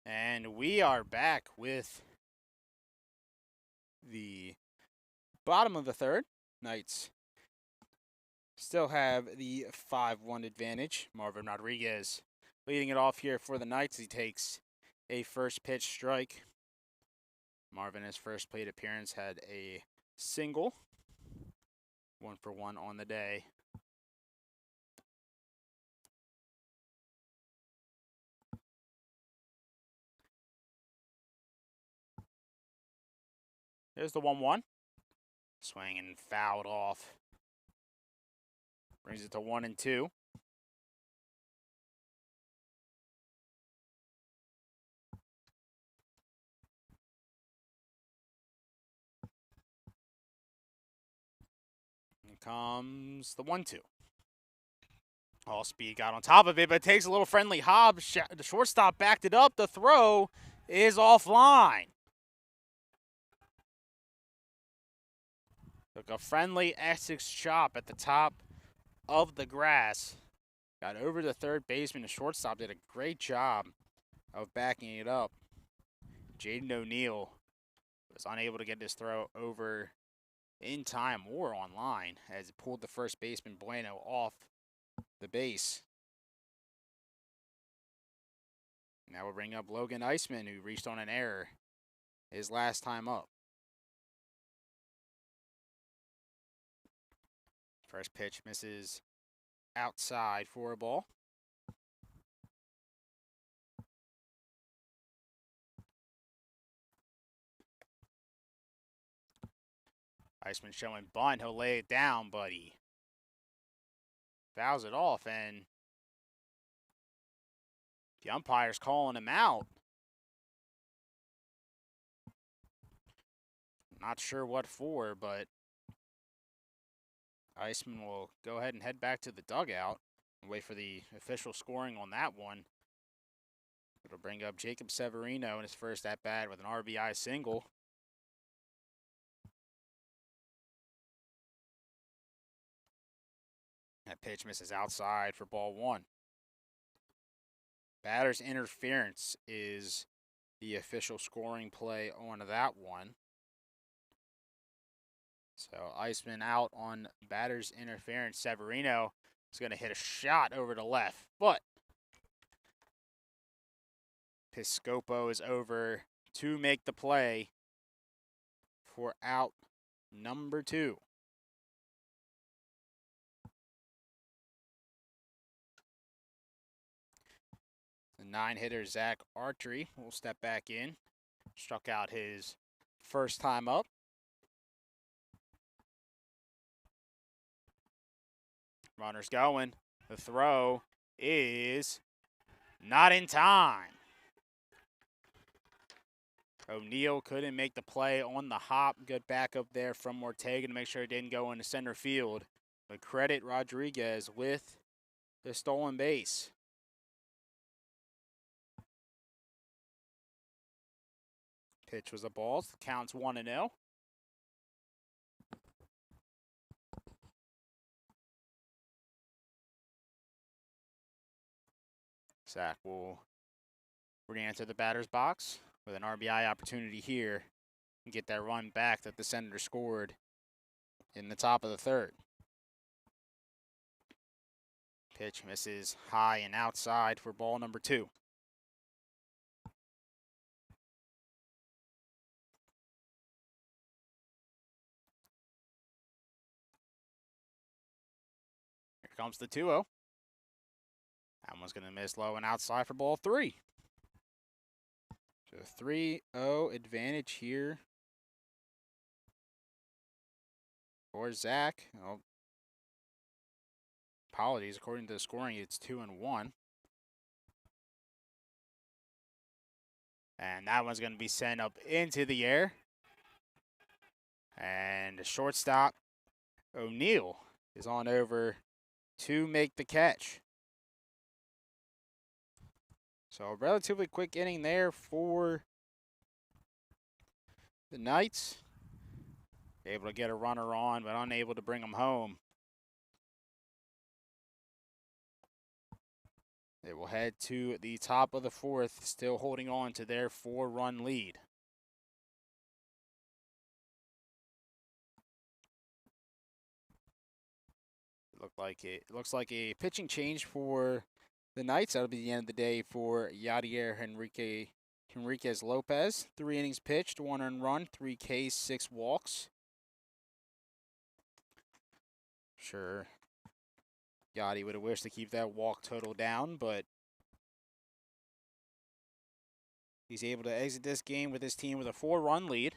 Speaker 1: And we are back with the bottom of the third. Knights still have the 5-1 advantage. Marvin Rodriguez leading it off here for the Knights. He takes a first pitch strike. Marvin, his first plate appearance, had a single. 1-for-1 on the day. There's the 1-1. Swing and fouled off. Brings it to 1-2. Here comes the 1-2. All speed got on top of it, but takes a little friendly hob. The shortstop backed it up. The throw is offline. Took a friendly Essex chop at the top of the grass. Got over the third baseman. The shortstop did a great job of backing it up. Jaden O'Neill was unable to get this throw over in time or online as it pulled the first baseman Bueno off the base. Now we'll bring up Logan Iceman, who reached on an error his last time up. First pitch misses outside for a ball. Iceman showing bunt. He'll lay it down, but he fouls it off, and the umpire's calling him out. Not sure what for, but Iceman will go ahead and head back to the dugout and wait for the official scoring on that one. It'll bring up Jacob Severino in his first at-bat with an RBI single. That pitch misses outside for ball one. Batter's interference is the official scoring play on that one. So Iceman out on batter's interference. Severino is going to hit a shot over to left, but Piscopo is over to make the play for out number 2. The 9-hitter Zach Archery will step back in. Struck out his first time up. Runner's going. The throw is not in time. O'Neill couldn't make the play on the hop. Good backup there from Ortega to make sure it didn't go into center field. But credit Rodriguez with the stolen base. Pitch was a ball. Counts 1-0. Zach will re-enter the batter's box with an RBI opportunity here and get that run back that the Senators scored in the top of the third. Pitch misses high and outside for ball number 2. Here comes the 2-0. That one's going to miss low and outside for ball 3. So 3-0 advantage here for Zach. Oh, apologies. According to the scoring, it's 2-1. And that one's going to be sent up into the air. And the shortstop, O'Neill, is on over to make the catch. So a relatively quick inning there for the Knights. Able to get a runner on, but unable to bring them home. They will head to the top of the fourth, still holding on to their 4-run lead. Looks like a pitching change for the Knights. That'll be the end of the day for Yadier Henriquez Lopez. 3 innings pitched, 1 earned run, 3 Ks, 6 walks. Sure, Yadi would have wished to keep that walk total down, but he's able to exit this game with his team with a 4-run lead.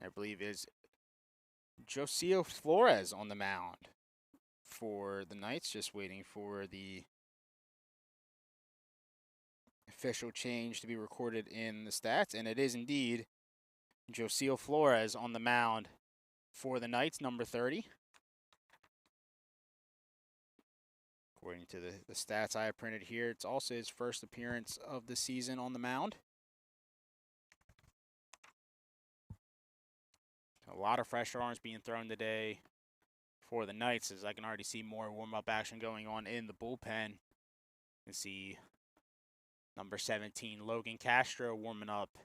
Speaker 1: I believe is Josio Flores on the mound for the Knights, just waiting for the official change to be recorded in the stats, and it is indeed Josio Flores on the mound for the Knights, number 30. According to the stats I have printed here, it's also his first appearance of the season on the mound. A lot of fresh arms being thrown today for the Knights, as I can already see more warm-up action going on in the bullpen. You can see number 17, Logan Castro, warming up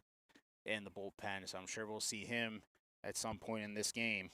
Speaker 1: in the bullpen, so I'm sure we'll see him at some point in this game.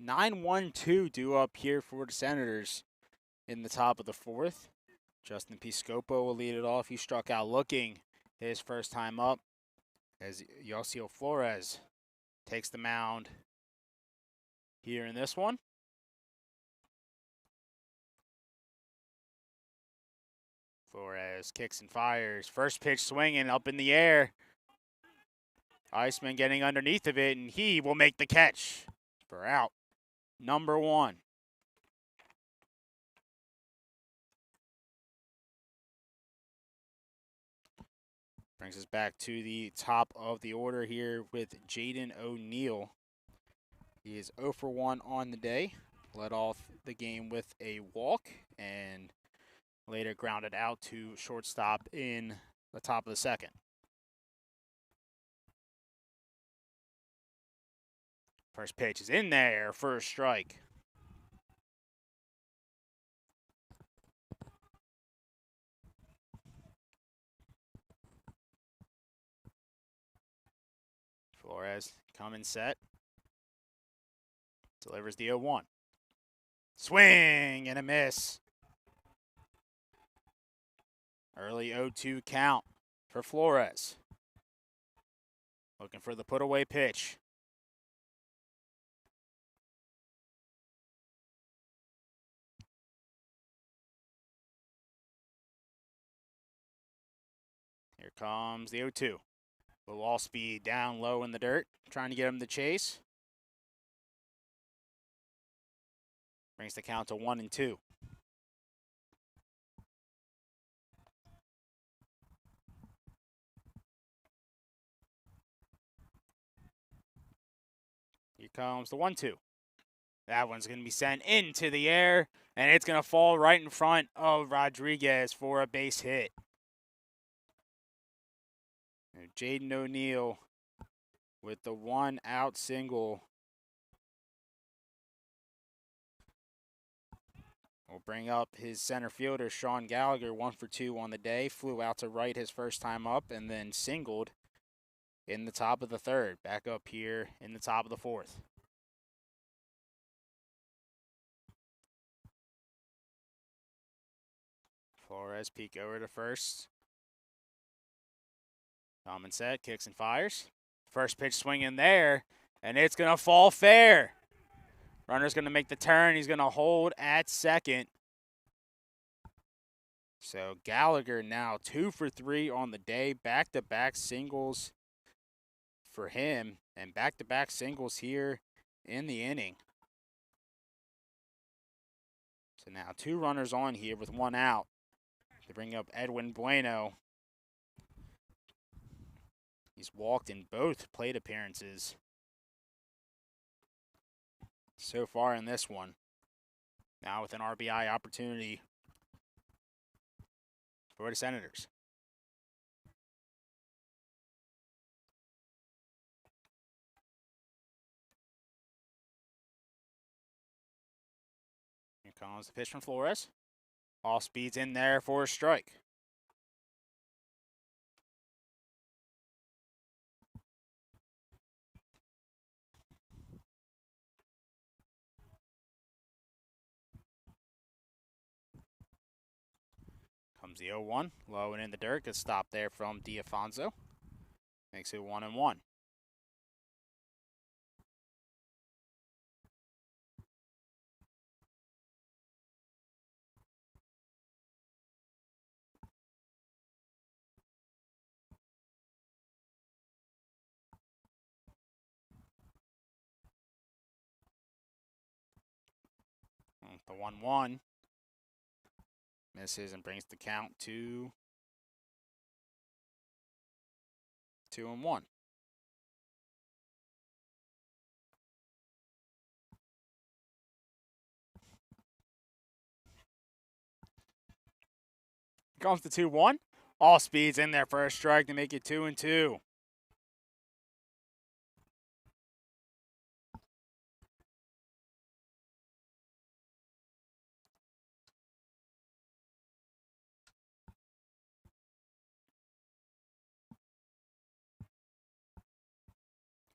Speaker 1: (9-1-2) due up here for the Senators in the top of the fourth. Justin Piscopo will lead it off. He struck out looking his first time up as Josio Flores takes the mound here in this one. Flores kicks and fires. First pitch swinging up in the air. Iceman getting underneath of it, and he will make the catch for out number 1. Brings us back to the top of the order here with Jaden O'Neill. He is 0 for 1 on the day. Led off the game with a walk and later grounded out to shortstop in the top of the second. First pitch is in there for a strike. Flores coming set. Delivers the 0-1. Swing and a miss. Early 0-2 count for Flores. Looking for the put-away pitch. Here comes the 0-2. Little all speed down low in the dirt, trying to get him to chase. Brings the count to 1-2. Here comes the 1-2. That one's going to be sent into the air, and it's going to fall right in front of Rodriguez for a base hit. Jaden O'Neill with the 1-out single will bring up his center fielder, Sean Gallagher, 1 for 2 on the day. Flew out to right his first time up and then singled in the top of the third. Back up here in the top of the fourth. Flores peek over to first. Common set, kicks and fires. First pitch swing in there, and it's going to fall fair. Runner's going to make the turn. He's going to hold at second. So Gallagher now 2 for 3 on the day. Back-to-back singles for him. And back-to-back singles here in the inning. So now 2 runners on here with 1 out to bring up Edwin Bueno. He's walked in both plate appearances so far in this one. Now with an RBI opportunity for the Senators. Here comes the pitch from Flores. Off speed's in there for a strike. Comes the 0-1, low and in the dirt. Good stop there from D'Afonso. Makes it 1-1. The 1-1 misses and brings the count to 2-1. Comes the 2-1. All speeds in there for a strike to make it 2-2.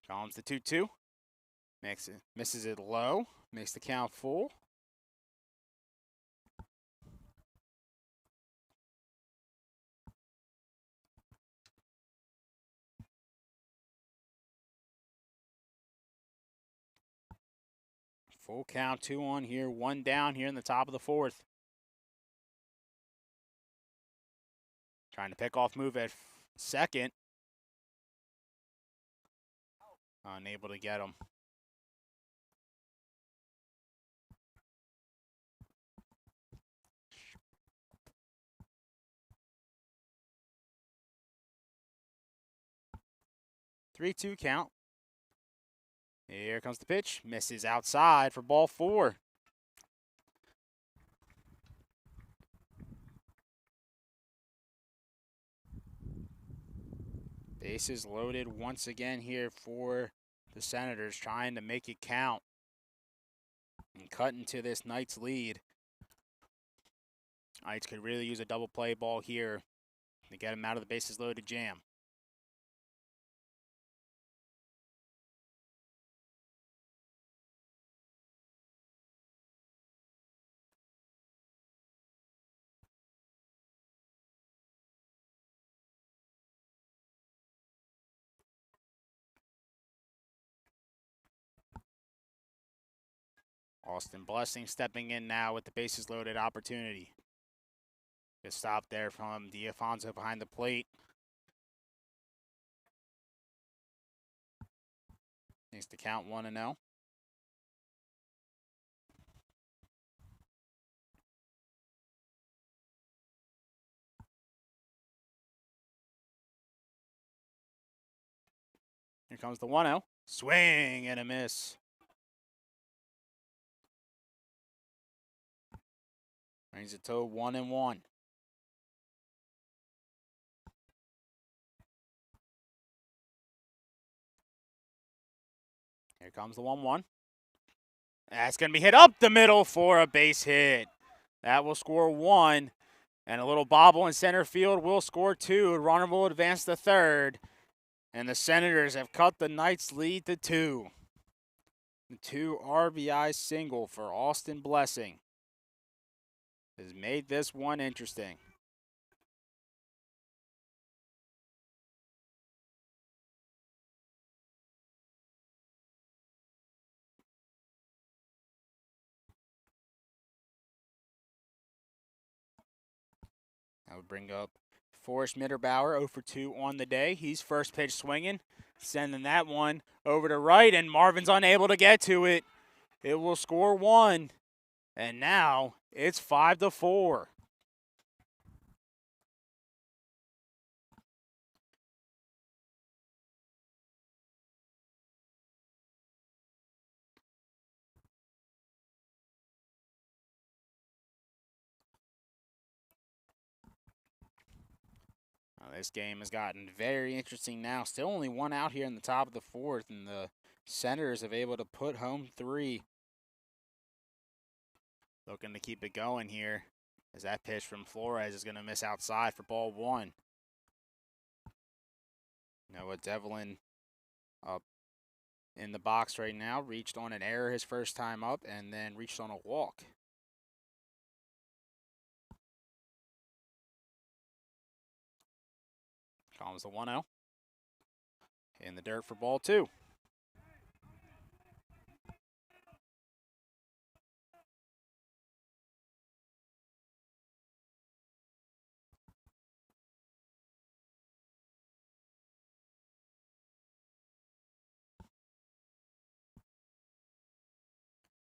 Speaker 1: Comes the 2-2. Misses it low. Makes the count full. Full count, 2 on here, 1 down here in the top of the 4th. Trying to pick off move at second. Unable to get him. Three-two count. Here comes the pitch. Misses outside for ball 4. Bases loaded once again here for the Senators, trying to make it count and cut into this Knights lead. Knights could really use a double play ball here to get them out of the bases loaded jam. Austin Blessing stepping in now with the bases loaded opportunity. Good stop there from D'Afonso behind the plate. Needs to count 1-0. Here comes the 1-0. Swing and a miss. Brings it to 1-1. Here comes the 1-1. That's going to be hit up the middle for a base hit. That will score 1. And a little bobble in center field will score 2. Runner will advance to third. And the Senators have cut the Knights' lead to 2. The 2 RBI single for Austin Blessing has made this one interesting. would bring up Forrest Mitterbauer, 0 for 2 on the day. He's first pitch swinging, sending that one over to right, and Marvin's unable to get to it. It will score 1, and now it's 5-4. This game has gotten very interesting now. Still only one out here in the top of the 4th, and the Senators have able to put home 3. Looking to keep it going here, as that pitch from Flores is going to miss outside for ball 1. Noah Devlin up in the box right now. Reached on an error his first time up, and then reached on a walk. Comes the 1-0. In the dirt for ball 2.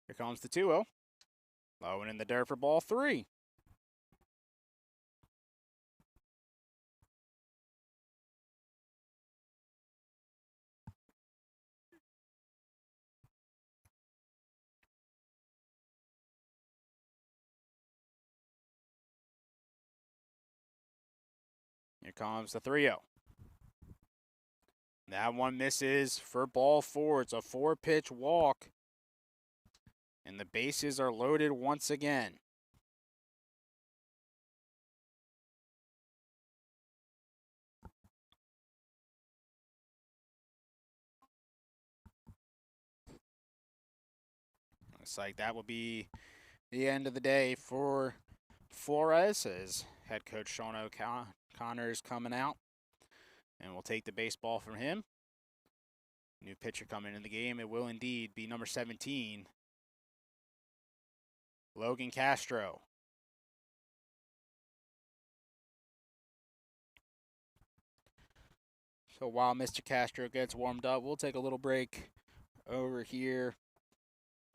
Speaker 1: Here comes the 2-0. Low and in the dirt for ball 3. Here comes the 3-0. That one misses for ball 4. It's a 4-pitch walk. And the bases are loaded once again. Looks like that will be the end of the day for Flores, as head coach Sean O'Connor is coming out. And we'll take the baseball from him. New pitcher coming in the game. It will indeed be number 17, Logan Castro. So while Mr. Castro gets warmed up, we'll take a little break over here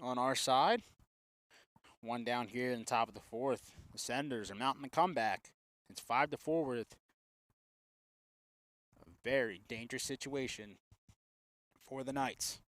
Speaker 1: on our side. One down here in the top of the 4th. The Senators are mounting a comeback. It's 5-4 with a very dangerous situation for the Knights.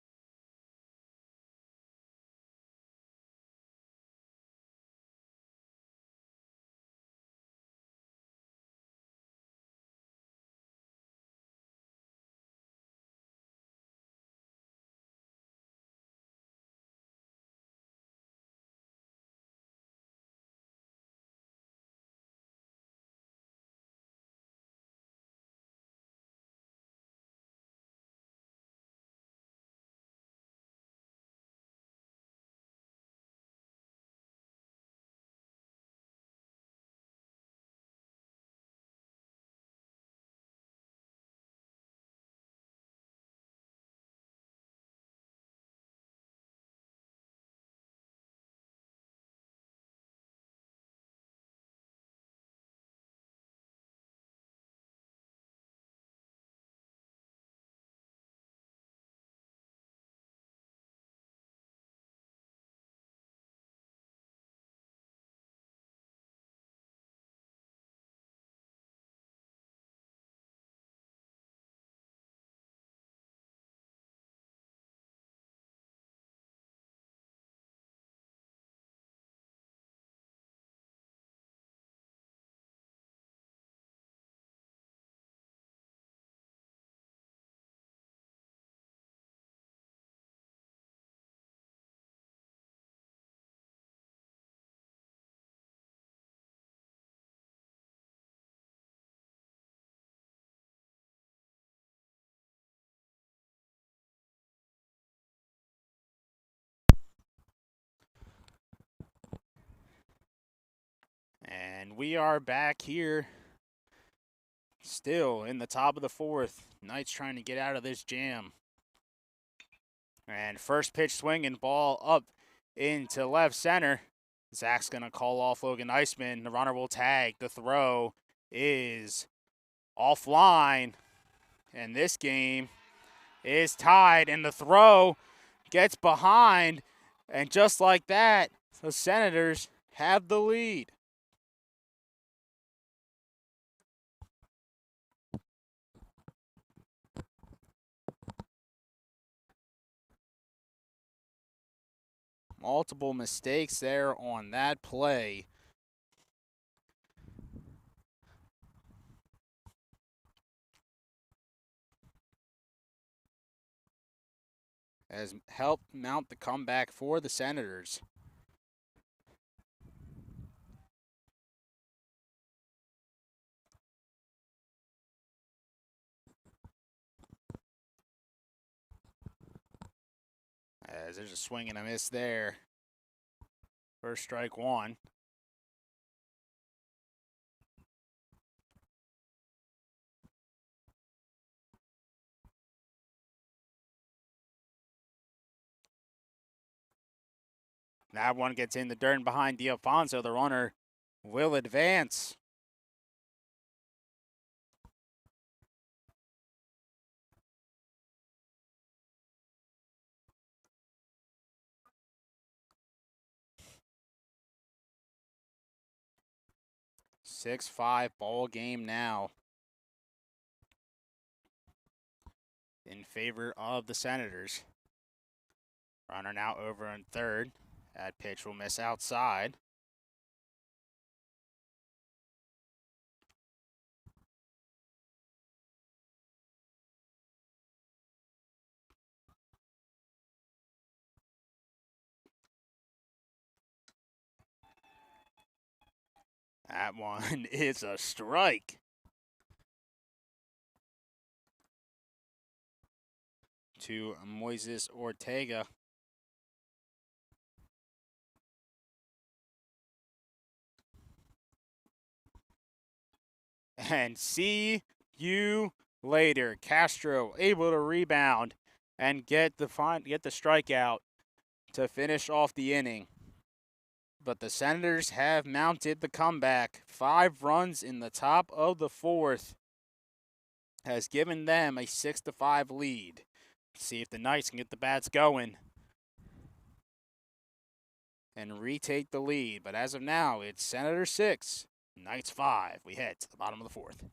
Speaker 1: And we are back here, still in the top of the 4th. Knights trying to get out of this jam. And first pitch swing and ball up into left center. Zach's going to call off Logan Eisman. The runner will tag the throw. is offline, and this game is tied, and the throw gets behind, and just like that, the Senators have the lead. Multiple mistakes there on that play. Has helped mount the comeback for the Senators. As there's a swing and a miss there. First strike one. That one gets in the dirt and behind D'Alfonso. The runner will advance. (6-5) ball game now in favor of the Senators. Runner now over in third. That pitch will miss outside. That one is a strike. To Moises Ortega. And see you later. Castro able to rebound and get the strikeout to finish off the inning. But the Senators have mounted the comeback. 5 runs in the top of the fourth has given them a 6-5 lead. See if the Knights can get the bats going and retake the lead. But as of now, it's Senators 6, Knights 5. We head to the bottom of the fourth.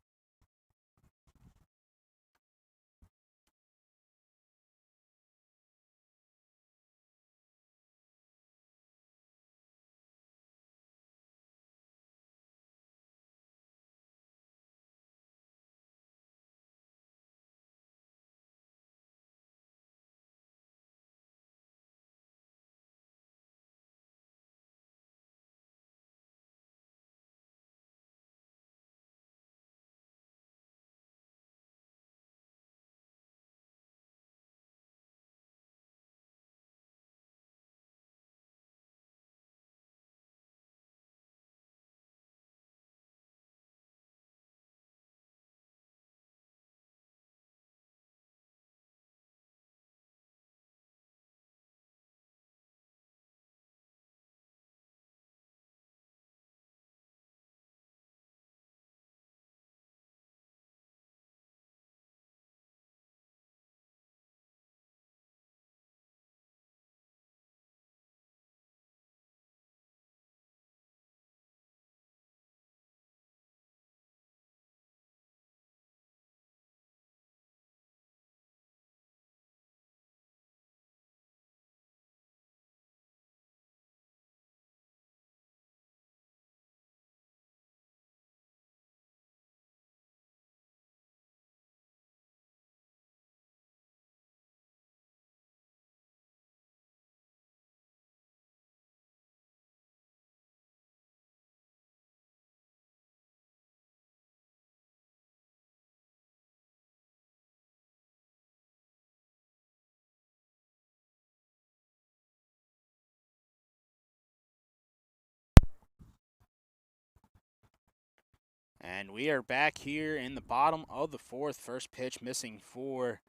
Speaker 1: And we are back here in the bottom of the fourth. First pitch missing for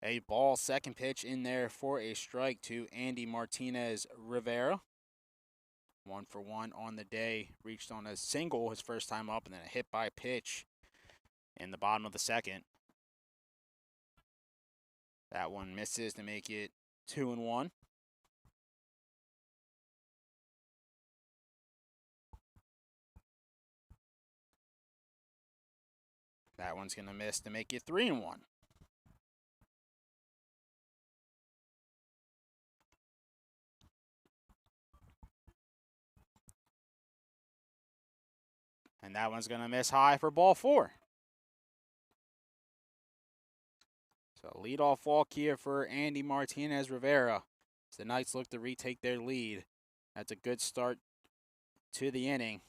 Speaker 1: a ball. Second pitch in there for a strike to Andy Martinez Rivera. 1-for-1 on the day. Reached on a single his first time up, and then a hit by pitch in the bottom of the second. That one misses to make it 2-1. That one's going to miss to make it 3-1. And that one's going to miss high for ball 4. So leadoff walk here for Andy Martinez Rivera. As the Knights look to retake their lead. That's a good start to the inning.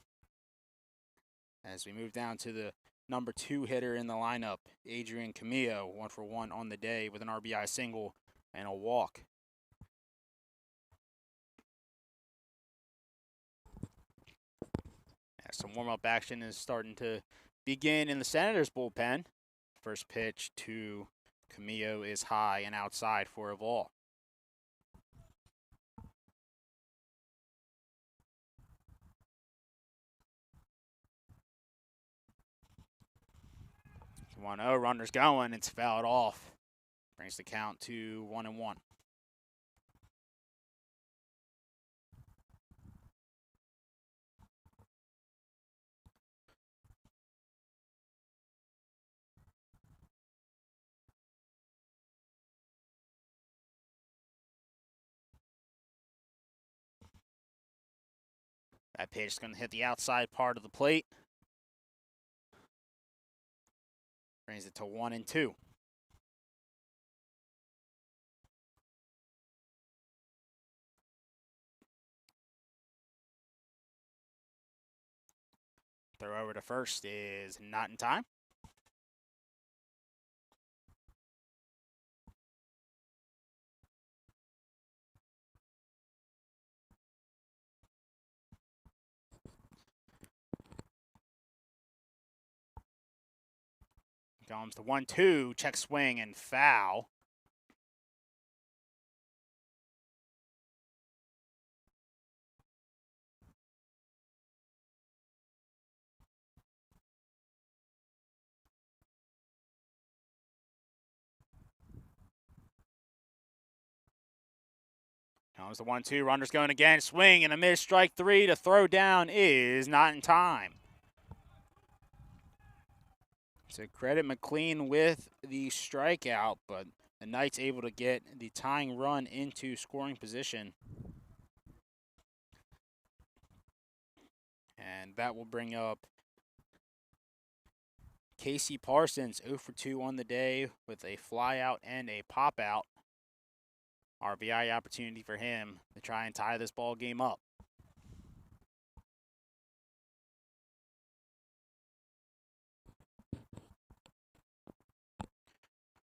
Speaker 1: As we move down to the number 2 hitter in the lineup, Adrian Camillo, 1-for-1 on the day with an RBI single and a walk. As some warm-up action is starting to begin in the Senators' bullpen. First pitch to Camillo is high and outside for a ball. It's 1-0, runners going, it's fouled off. Brings the count to 1-1. That pitch is going to hit the outside part of the plate. Brings it to 1-2. Throw over to first is not in time. Comes the 1-2, check swing and foul. Comes the 1-2, runners going again, swing and a miss, strike 3. To throw down is not in time. So credit McLean with the strikeout, but the Knights able to get the tying run into scoring position. And that will bring up Casey Parsons, 0-for-2 on the day with a flyout and a pop-out. RBI opportunity for him to try and tie this ball game up.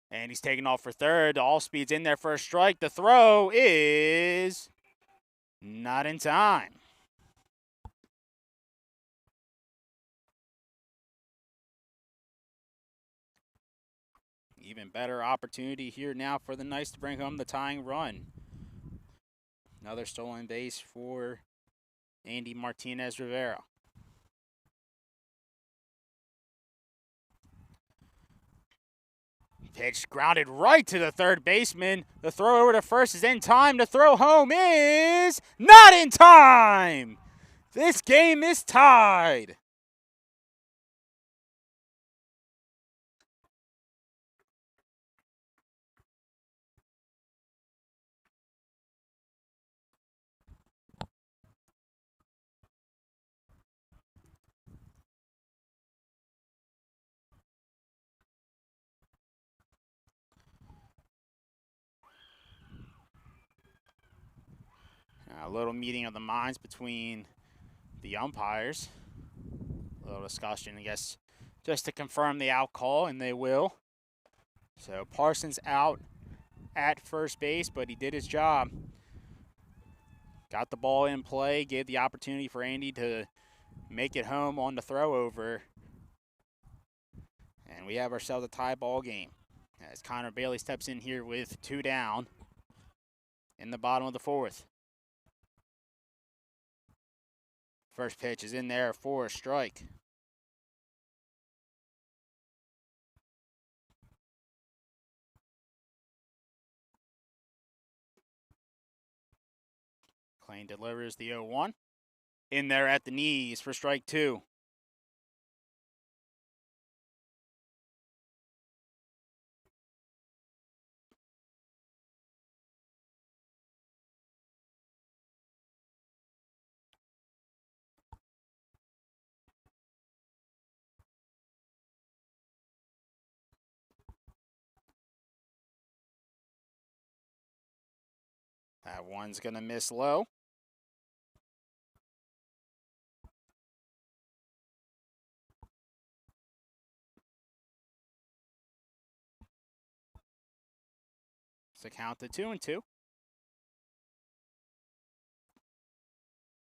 Speaker 1: And he's taking off for third. All speed's in there for a strike. The throw is not in time. Even better opportunity here now for the Knights to bring home the tying run. Another stolen base for Andy Martinez Rivera. Pitch grounded right to the third baseman. The throw over to first is in time. The throw home is not in time. This game is tied. A little meeting of the minds between the umpires. A little discussion, I guess, just to confirm the out call, and they will. So Parsons out at first base, but he did his job. Got the ball in play, gave the opportunity for Andy to make it home on the throw over. And we have ourselves a tie ball game. As Connor Bailey steps in here with 2 down in the bottom of the 4th. First pitch is in there for a strike. Klein delivers the 0-1. In there at the knees for strike 2. That one's going to miss low. So count to 2-2.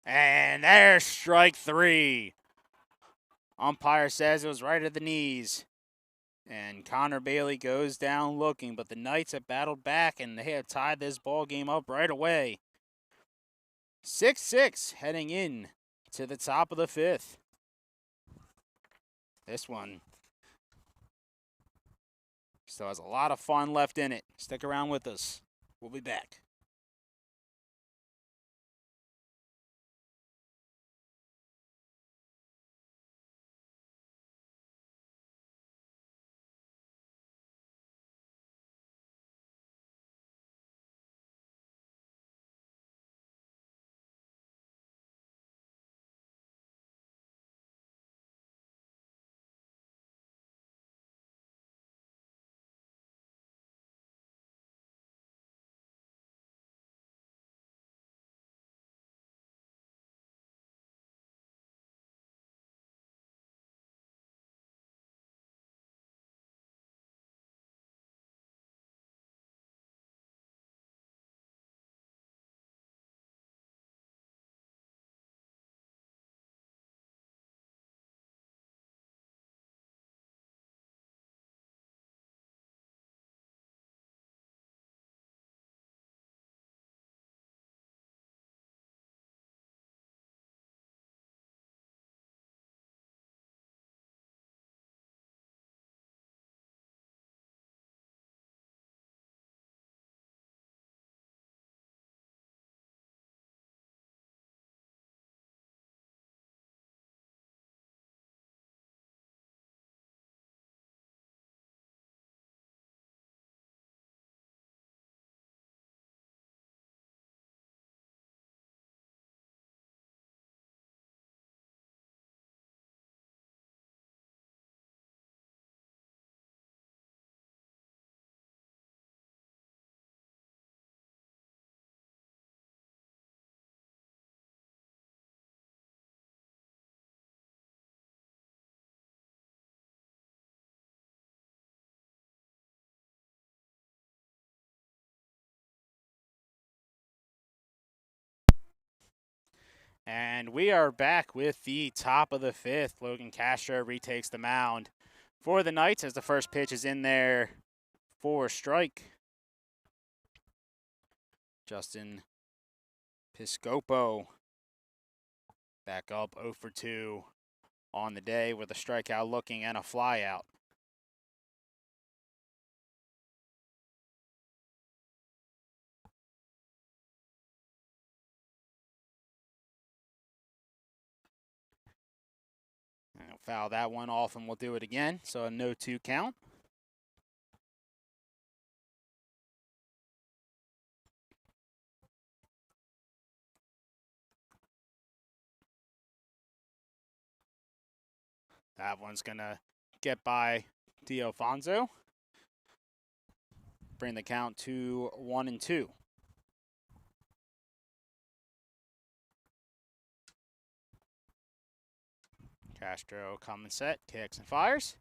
Speaker 1: And there's strike 3. Umpire says it was right at the knees. And Connor Bailey goes down looking, but the Knights have battled back and they have tied this ball game up right away. 6-6 heading in to the top of the 5th. This one still has a lot of fun left in it. Stick around with us. We'll be back. And we are back with the top of the 5th. Logan Castro retakes the mound for the Knights as the first pitch is in there for a strike. Justin Piscopo back up 0 for 2 on the day with a strikeout looking and a flyout. And he'll foul that one off and we'll do it again. So a no-2 count. That one's going to get by D'Alfonso. Bring the count to 1-2. Castro coming set, kicks and fires.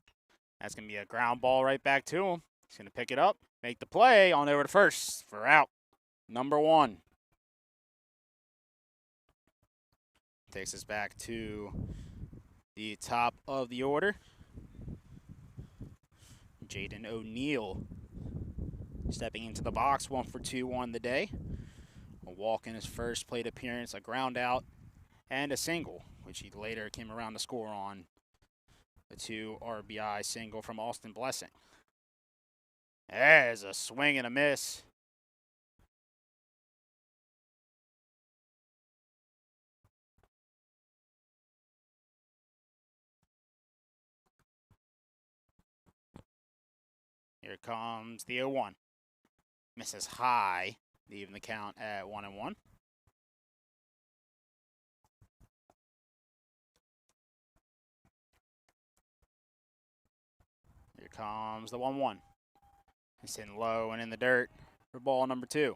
Speaker 1: That's going to be a ground ball right back to him. He's going to pick it up, make the play on over to first for out. Number 1. Takes us back to the top of the order. Jaden O'Neill stepping into the box, 1 for 2 on the day. A walk in his first plate appearance, a ground out, and a single. which he later came around to score on a 2 RBI single from Austin Blessing. There's a swing and a miss. Here comes the 0-1. Misses high, leaving the count at 1-1. Here comes the 1-1. It's in low and in the dirt for ball number 2.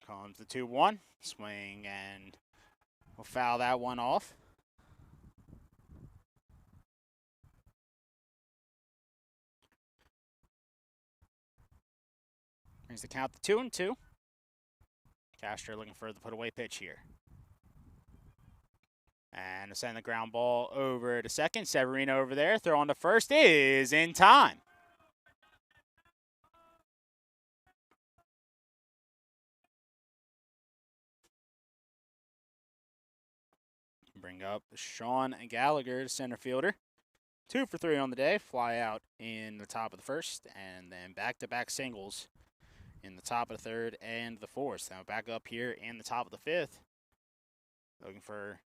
Speaker 1: Comes the 2-1. Swing and we'll foul that one off. Brings the count to 2-2. Castro looking for the put-away pitch here. And to send the ground ball over to second. Severino over there. Throw on to first is in time. Bring up Sean Gallagher, center fielder. 2 for 3 on the day. Fly out in the top of the first. And then back-to-back singles in the top of the third and the fourth. Now back up here in the top of the fifth. Looking for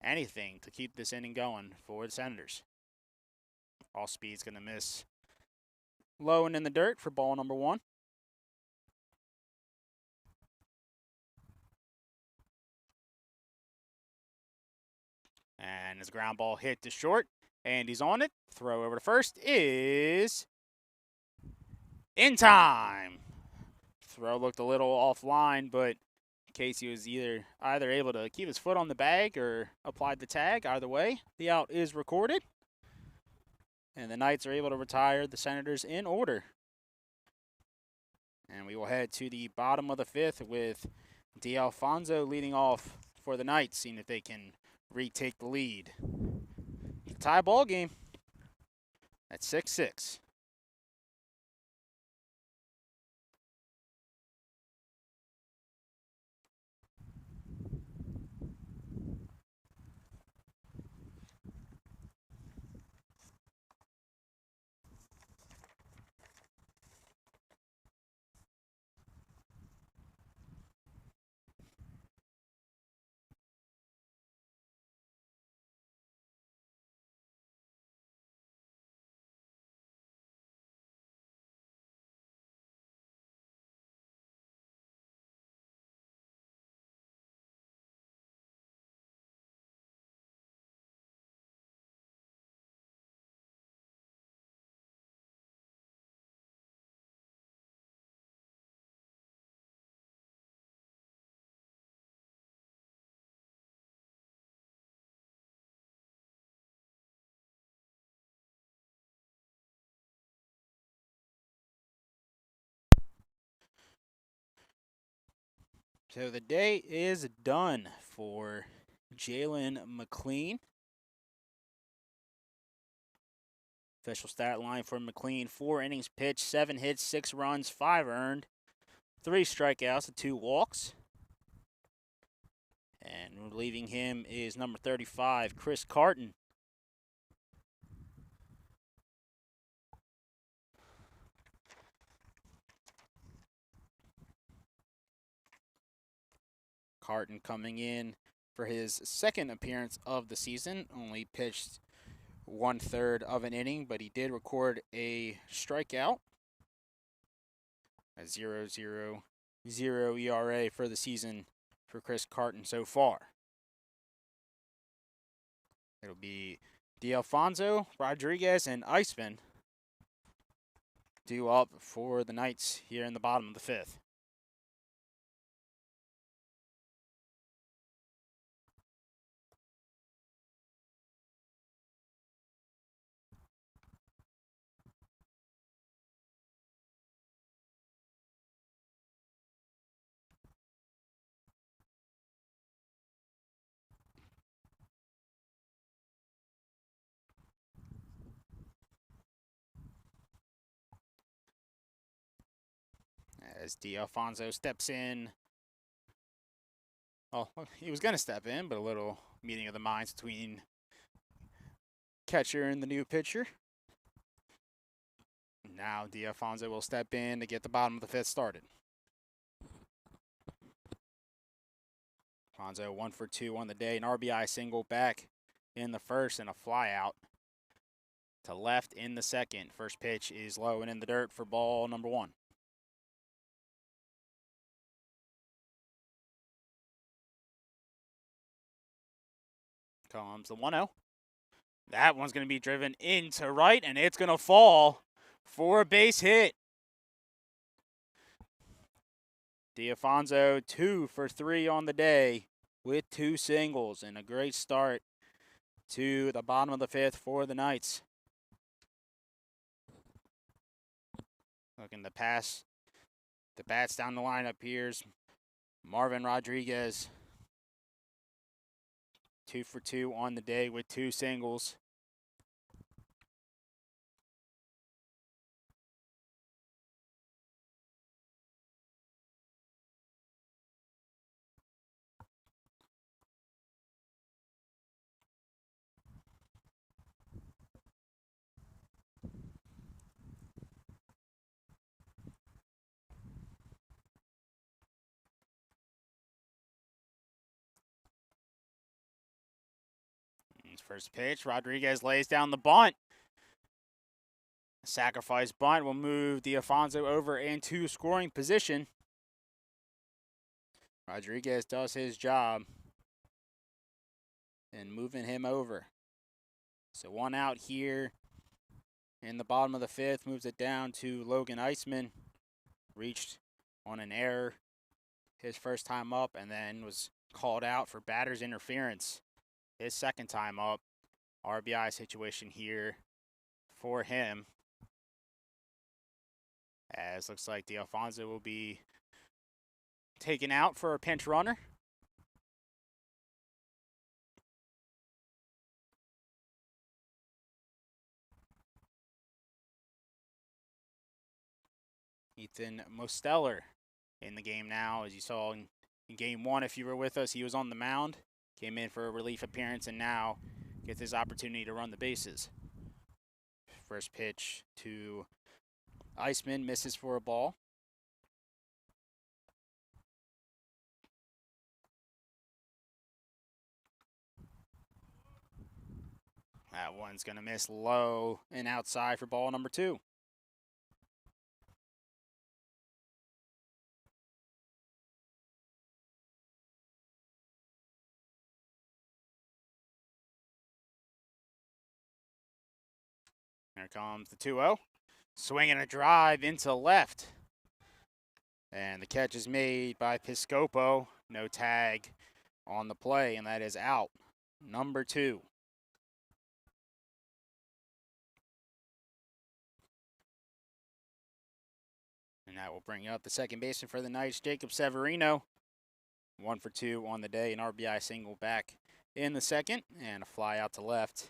Speaker 1: anything to keep this inning going for the Senators. All speed's going to miss low and in the dirt for ball number 1. And his ground ball hit to short, and he's on it. Throw over to first is in time. Throw looked a little offline, but Casey was either able to keep his foot on the bag or applied the tag. Either way, the out is recorded. And the Knights are able to retire the Senators in order. And we will head to the bottom of the fifth with D'Alfonso leading off for the Knights, seeing if they can retake the lead. It's a tie ball game at 6-6. So the day is done for Jalen McLean. Official stat line for McLean: 4 innings pitched, 7 hits, 6 runs, 5 earned, 3 strikeouts, and 2 walks. And relieving him is number 35, Chris Carton. Carton coming in for his second appearance of the season. Only pitched 1/3 of an inning, but he did record a strikeout. A 0.000 ERA for the season for Chris Carton so far. It'll be D'Alfonso, Rodriguez, and Iceman due up for the Knights here in the bottom of the fifth. as D'Alfonso steps in. Well, he was going to step in, but a little meeting of the minds between catcher and the new pitcher. Now D'Alfonso will step in to get the bottom of the fifth started. Alfonso 1 for 2 on the day, an RBI single back in the first and a fly out to left in the second. First pitch is low and in the dirt for ball number 1. Comes the 1-0. That one's going to be driven into right, and it's going to fall for a base hit. D'Alfonso 2 for 3 on the day with 2 singles, and a great start to the bottom of the fifth for the Knights. Looking to pass the bats down the lineup. Here's Marvin Rodriguez. 2 for 2 on the day with 2 singles. First pitch, Rodriguez lays down the bunt. Sacrifice bunt will move D'Alfonso over into scoring position. Rodriguez does his job in moving him over. So 1 out here in the bottom of the fifth, moves it down to Logan Eisman. Reached on an error his first time up and then was called out for batter's interference his second time up. RBI situation here for him. As looks like D'Alfonso will be taken out for a pinch runner. Ethan Mosteller in the game now. As you saw in game 1, if you were with us, he was on the mound. Came in for a relief appearance and now gets his opportunity to run the bases. First pitch to Eisman, misses for a ball. That one's going to miss low and outside for ball number 2. Here comes the 2-0. Swinging a drive into left. And the catch is made by Piscopo. No tag on the play, and that is out. Number 2. And that will bring up the second baseman for the Knights, Jacob Severino. 1 for 2 on the day, an RBI single back in the second, and a fly out to left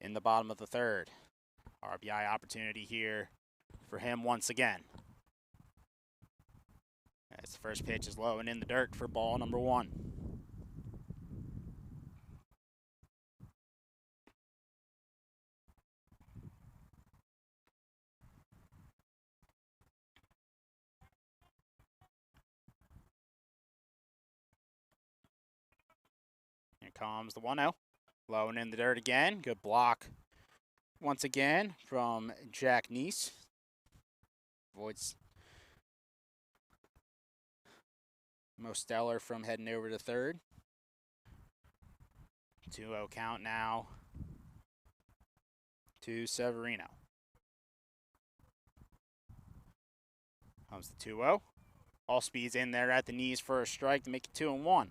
Speaker 1: in the bottom of the third. RBI opportunity here for him once again. As the first pitch is low and in the dirt for ball number 1. Here comes the 1-0. Low and in the dirt again. Good block once again from Jack Neese. Avoids Mosteller from heading over to third. 2-0 count now to Severino. Comes the 2-0. All speeds in there at the knees for a strike to make it 2-1.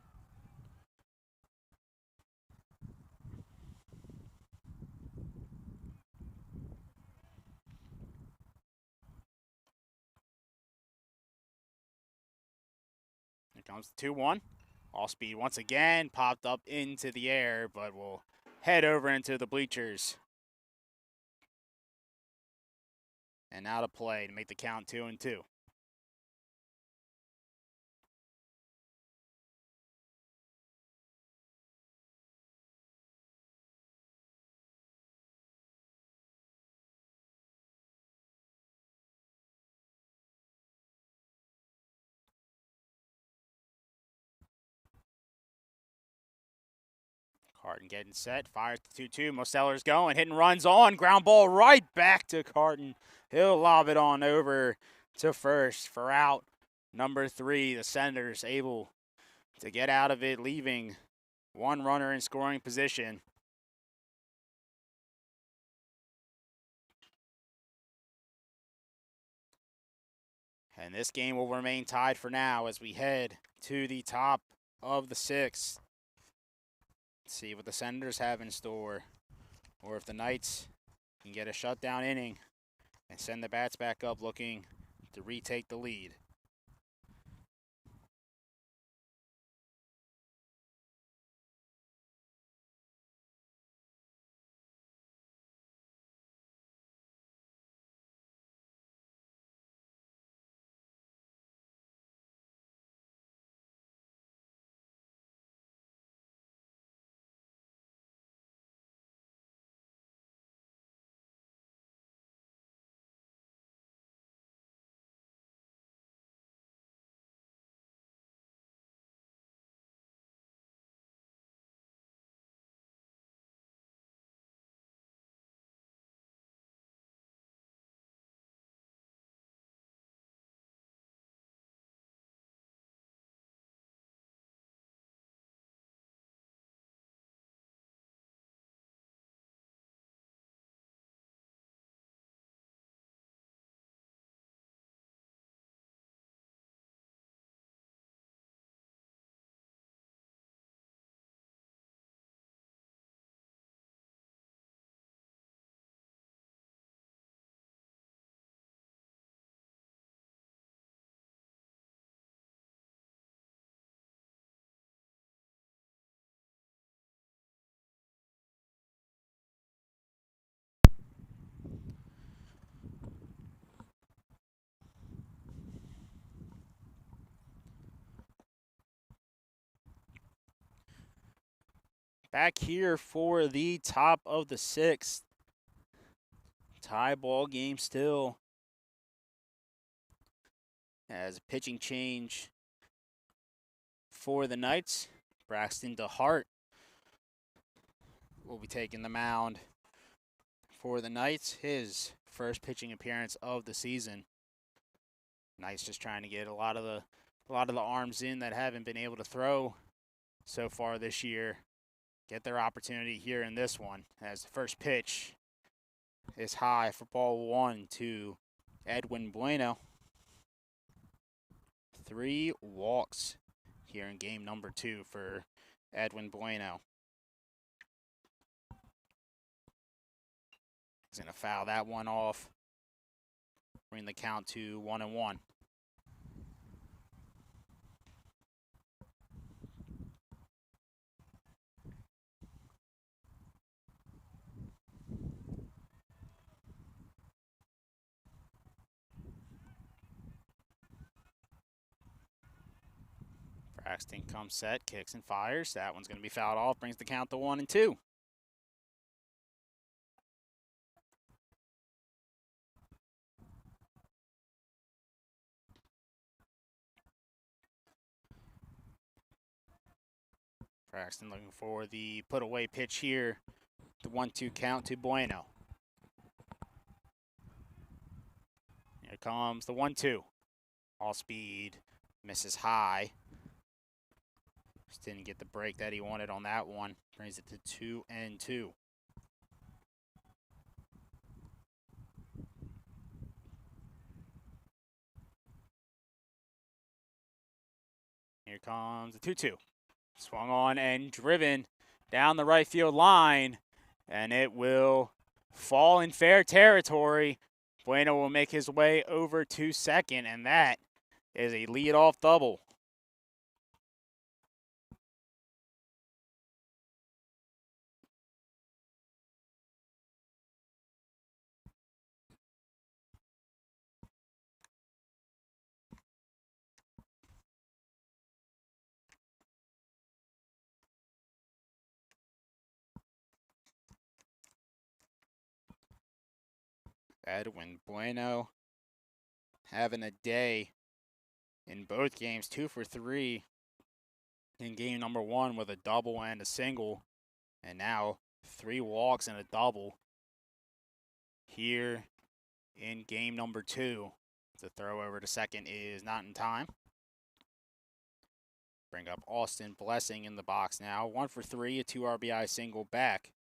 Speaker 1: Here comes the 2-1. All speed once again, popped up into the air, but will head over into the bleachers. And out of play to make the count 2-2. Carton getting set, fires the 2-2. Moseller's going, hitting runs on, ground ball right back to Carton. He'll lob it on over to first for out number 3. The Senators able to get out of it, leaving one runner in scoring position. And this game will remain tied for now as we head to the top of the 6th. See what the Senators have in store, or if the Knights can get a shutdown inning and send the bats back up looking to retake the lead. Back here for the top of the 6th. Tie ball game still. As a pitching change for the Knights, Braxton DeHart will be taking the mound for the Knights. His first pitching appearance of the season. Knights just trying to get a lot of the arms in that haven't been able to throw so far this year. Get their opportunity here in this one, as the first pitch is high for ball 1 to Edwin Bueno. 3 walks here in game number 2 for Edwin Bueno. He's going to foul that one off, bring the count to 1-1. Braxton comes set, kicks and fires. That one's going to be fouled off, brings the count to 1-2. Braxton looking for the put-away pitch here. The 1-2 count to Bueno. Here comes the 1-2. All speed, misses high. Just didn't get the break that he wanted on that one. Brings it to 2-2. Here comes the 2-2. Swung on and driven down the right field line, and it will fall in fair territory. Bueno will make his way over to second, and that is a leadoff double. Edwin Bueno having a day in both games, 2 for 3 in game number 1 with a double and a single. And now 3 walks and a double here in game number 2. The throw over to second is not in time. Bring up Austin Blessing in the box now. 1 for 3, a 2 RBI single back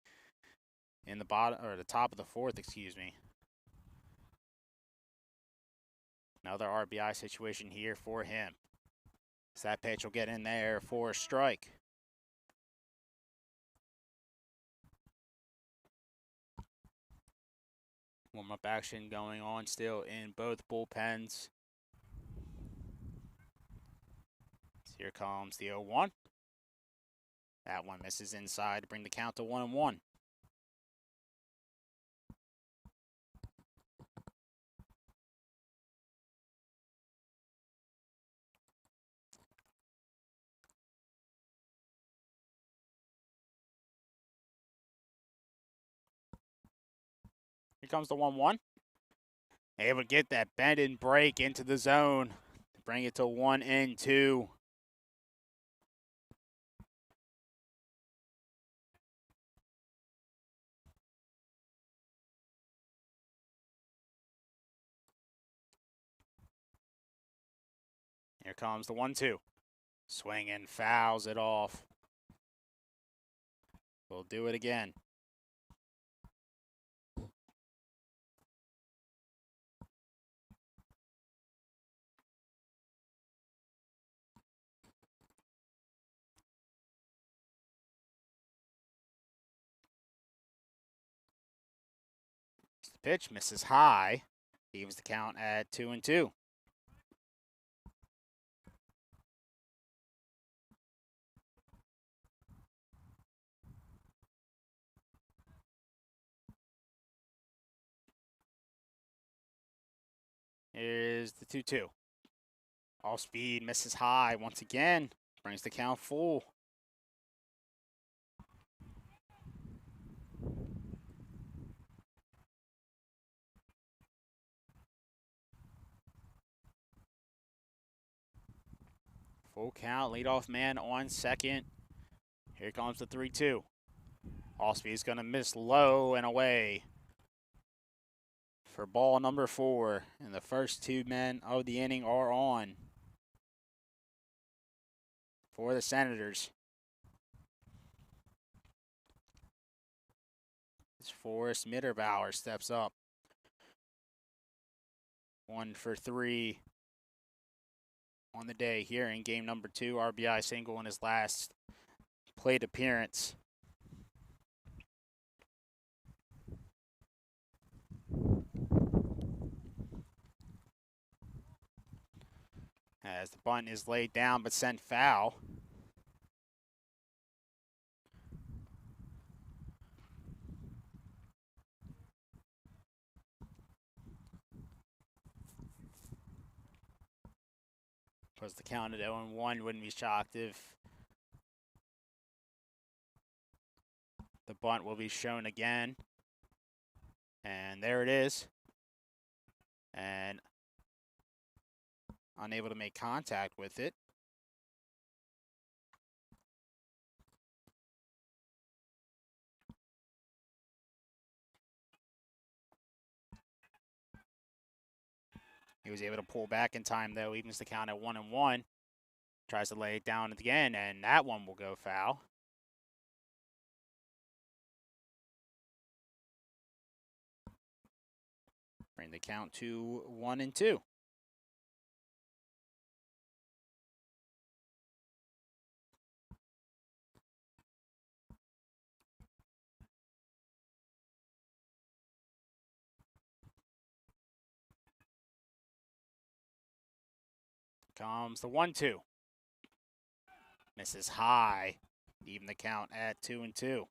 Speaker 1: in the bottom or the top of the 4th, excuse me. Another RBI situation here for him. So that pitch will get in there for a strike. Warm-up action going on still in both bullpens. So here comes the 0-1. That one misses inside to bring the count to 1-1. Here comes the 1-1. Able to get that bend and break into the zone. Bring it to 1-2. Here comes the 1-2. Swing and fouls it off. We'll do it again. The pitch misses high. Leaves the count at 2-2. Here's the 2-2. Off speed, misses high once again. Brings the count full. Full count, leadoff man on second. Here comes the 3-2. Off speed is going to miss low and away for ball number 4. And the first 2 men of the inning are on for the Senators. As Forrest Mitterbauer steps up. 1 for 3 on the day here in game number 2. RBI single in his last plate appearance. As the bunt is laid down but sent foul. Puts the count at 0-1. Wouldn't be shocked if the bunt will be shown again. And there it is. And unable to make contact with it. He was able to pull back in time, though, evens the count at 1-1. Tries to lay it down again, and that one will go foul. Bring the count to 1-2. Comes the 1-2. Misses high. Even the count at 2-2.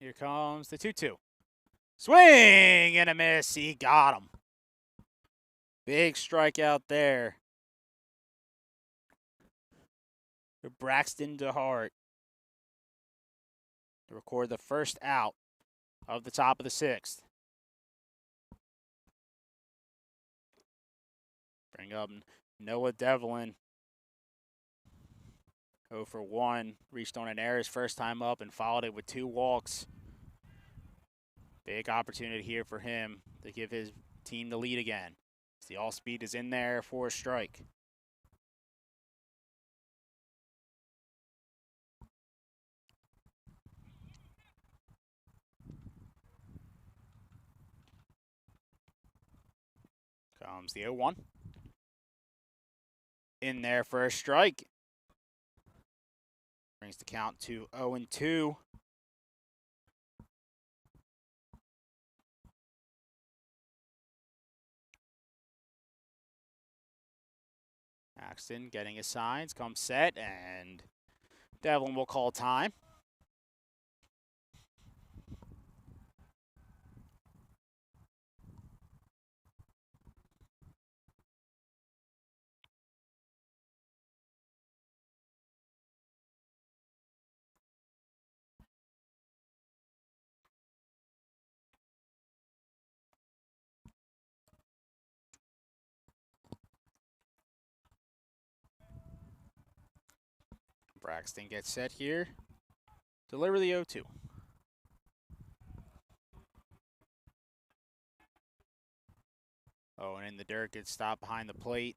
Speaker 1: Here comes the 2-2. Swing and a miss. He got him. Big strikeout there for Braxton DeHart to record the first out of the top of the 6th. Bring up Noah Devlin. 0 for 1. Reached on an error his first time up and followed it with 2 walks. Big opportunity here for him to give his team the lead again. The all-speed is in there for a strike. Comes the 0-1. In there for a strike. Brings the count to 0-2. Axton getting his signs, comes set, and Devlin will call time. Braxton gets set here. Deliver the 0-2. Oh, and in the dirt, gets stopped behind the plate.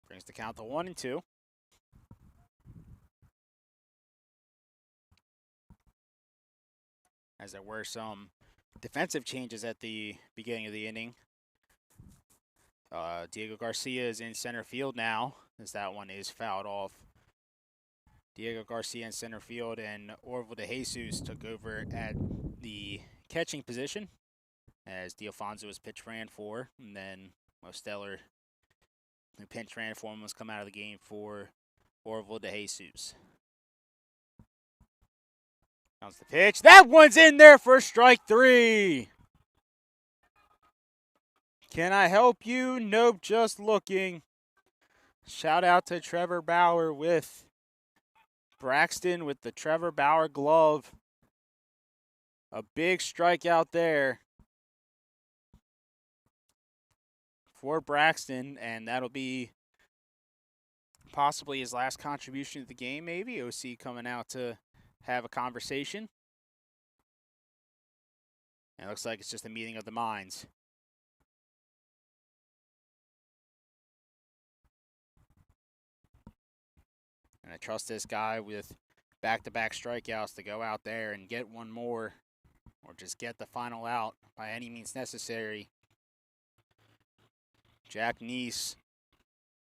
Speaker 1: Brings the count to 1-2. As there were some defensive changes at the beginning of the inning. Diego Garcia is in center field now, as that one is fouled off. Diego Garcia in center field, and Orville de Jesus took over at the catching position, as D'Alfonso's pitch ran for, and then Mosteller, who pinch ran for him, was come out of the game for Orville de Jesus. Comes the pitch. That one's in there for strike 3. Can I help you? Nope, just looking. Shout out to Trevor Bauer with Braxton with the Trevor Bauer glove. A big strikeout there for Braxton, and that'll be possibly his last contribution to the game, maybe. OC coming out to have a conversation. And it looks like it's just a meeting of the minds. And I trust this guy with back-to-back strikeouts to go out there and get one more, or just get the final out by any means necessary. Jack Neese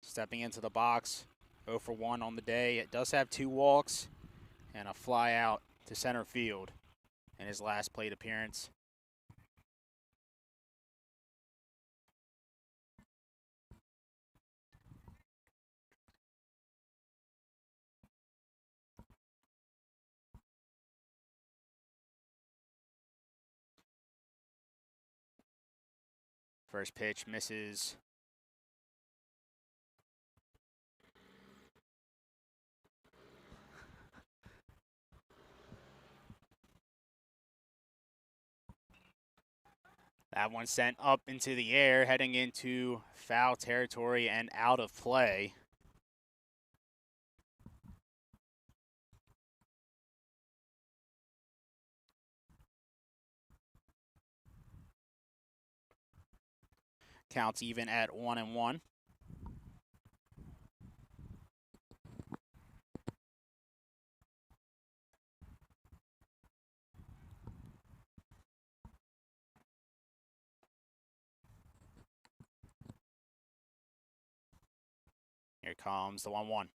Speaker 1: stepping into the box, 0 for 1 on the day. It does have 2 walks and a fly out to center field in his last plate appearance. First pitch misses. That one sent up into the air, heading into foul territory and out of play. Counts even at 1-1. Here comes the 1-1.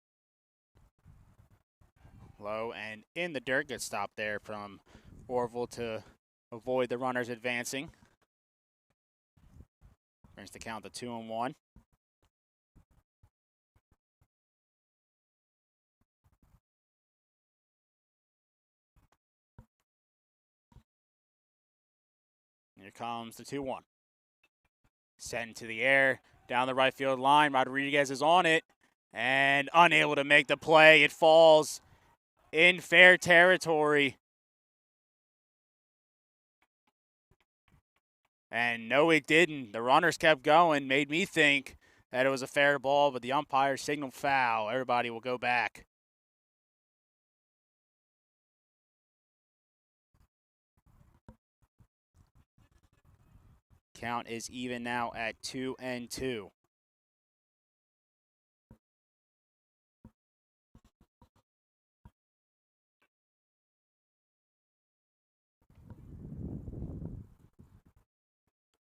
Speaker 1: Low and in the dirt. Good stop there from Orville to avoid the runners advancing. Brings the count to 2-1. Here comes the 2-1. Sent into the air, down the right field line. Rodriguez is on it and unable to make the play. It falls in fair territory. And no, it didn't. The runners kept going, made me think that it was a fair ball, but the umpire signaled foul. Everybody will go back. Count is even now at 2-2.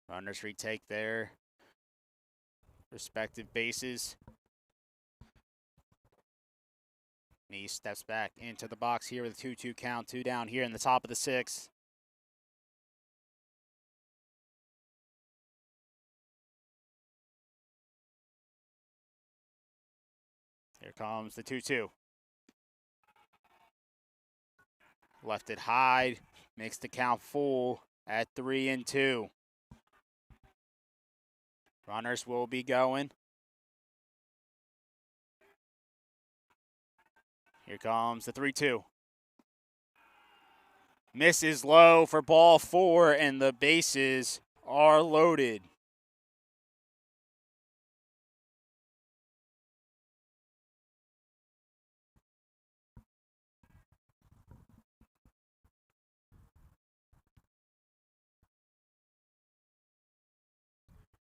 Speaker 1: Runners retake their respective bases. He steps back into the box here with a 2-2 count, 2 down here in the top of the 6th. Here comes the 2-2. Left it high, makes the count full at 3-2. Runners will be going. Here comes the 3-2. Misses low for ball 4, and the bases are loaded.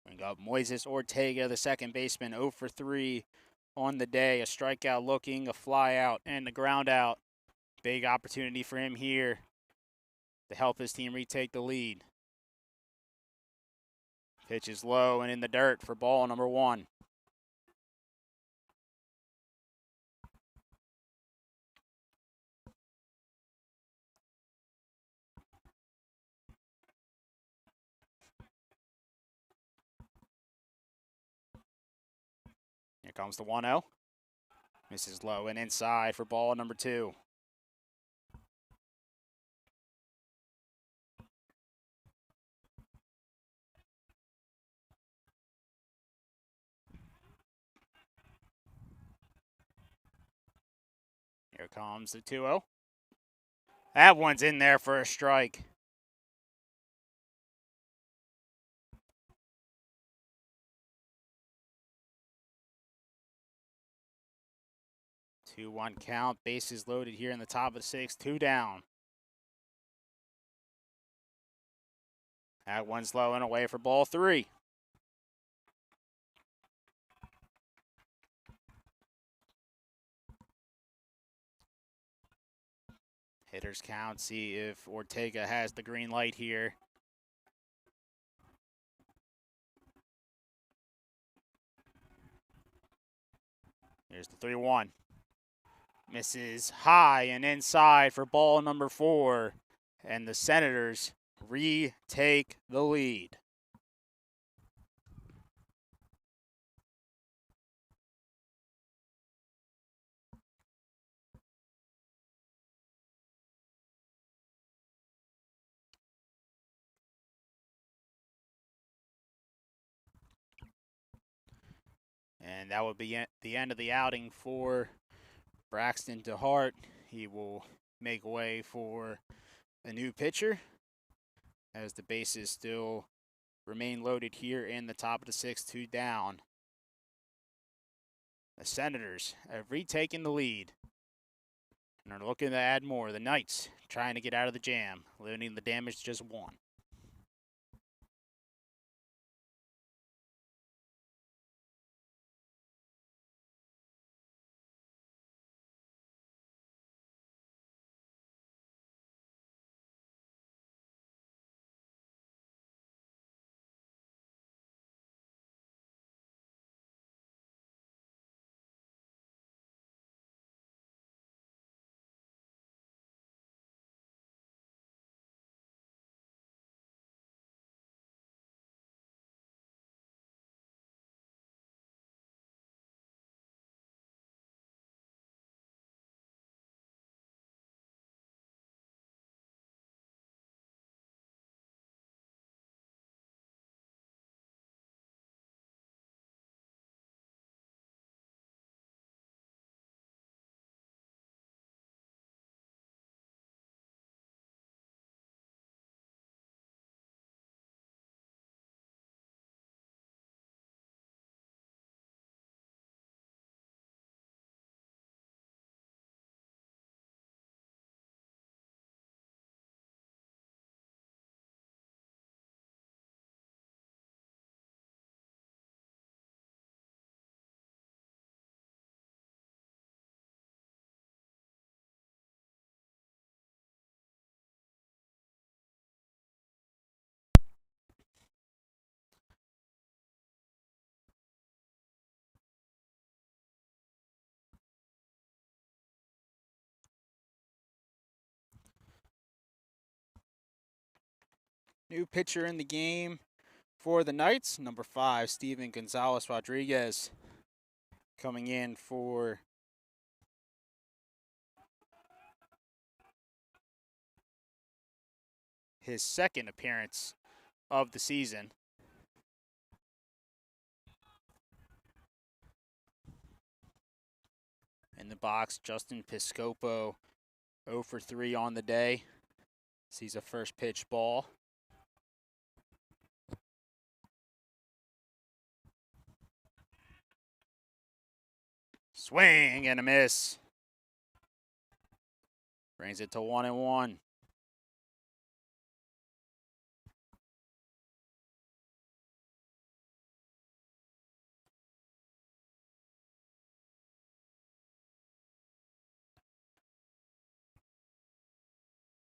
Speaker 1: Bring up Moises Ortega, the second baseman, 0 for 3 on the day. A strikeout looking, a fly out, and a ground out. Big opportunity for him here to help his team retake the lead. Pitch is low and in the dirt for ball number 1. Here comes the 1-0. Misses low and inside for ball number 2. Here comes the 2-0. That one's in there for a strike. Two-one count. Bases loaded here in the top of the 6th. 2 down. That one's low and away for ball 3. Hitters count. See if Ortega has the green light here. Here's the 3-1. Misses high and inside for ball number 4. And the Senators retake the lead. And that will be the end of the outing for Braxton DeHart. He will make way for a new pitcher as the bases still remain loaded here in the top of the 6th, 2 down. The Senators have retaken the lead and are looking to add more. The Knights trying to get out of the jam, limiting the damage to just 1. New pitcher in the game for the Knights, number 5, Steven Gonzalez Rodriguez, coming in for his second appearance of the season. In the box, Justin Piscopo, 0 for 3 on the day. Sees a first pitch ball. Swing and a miss. Brings it to 1-1.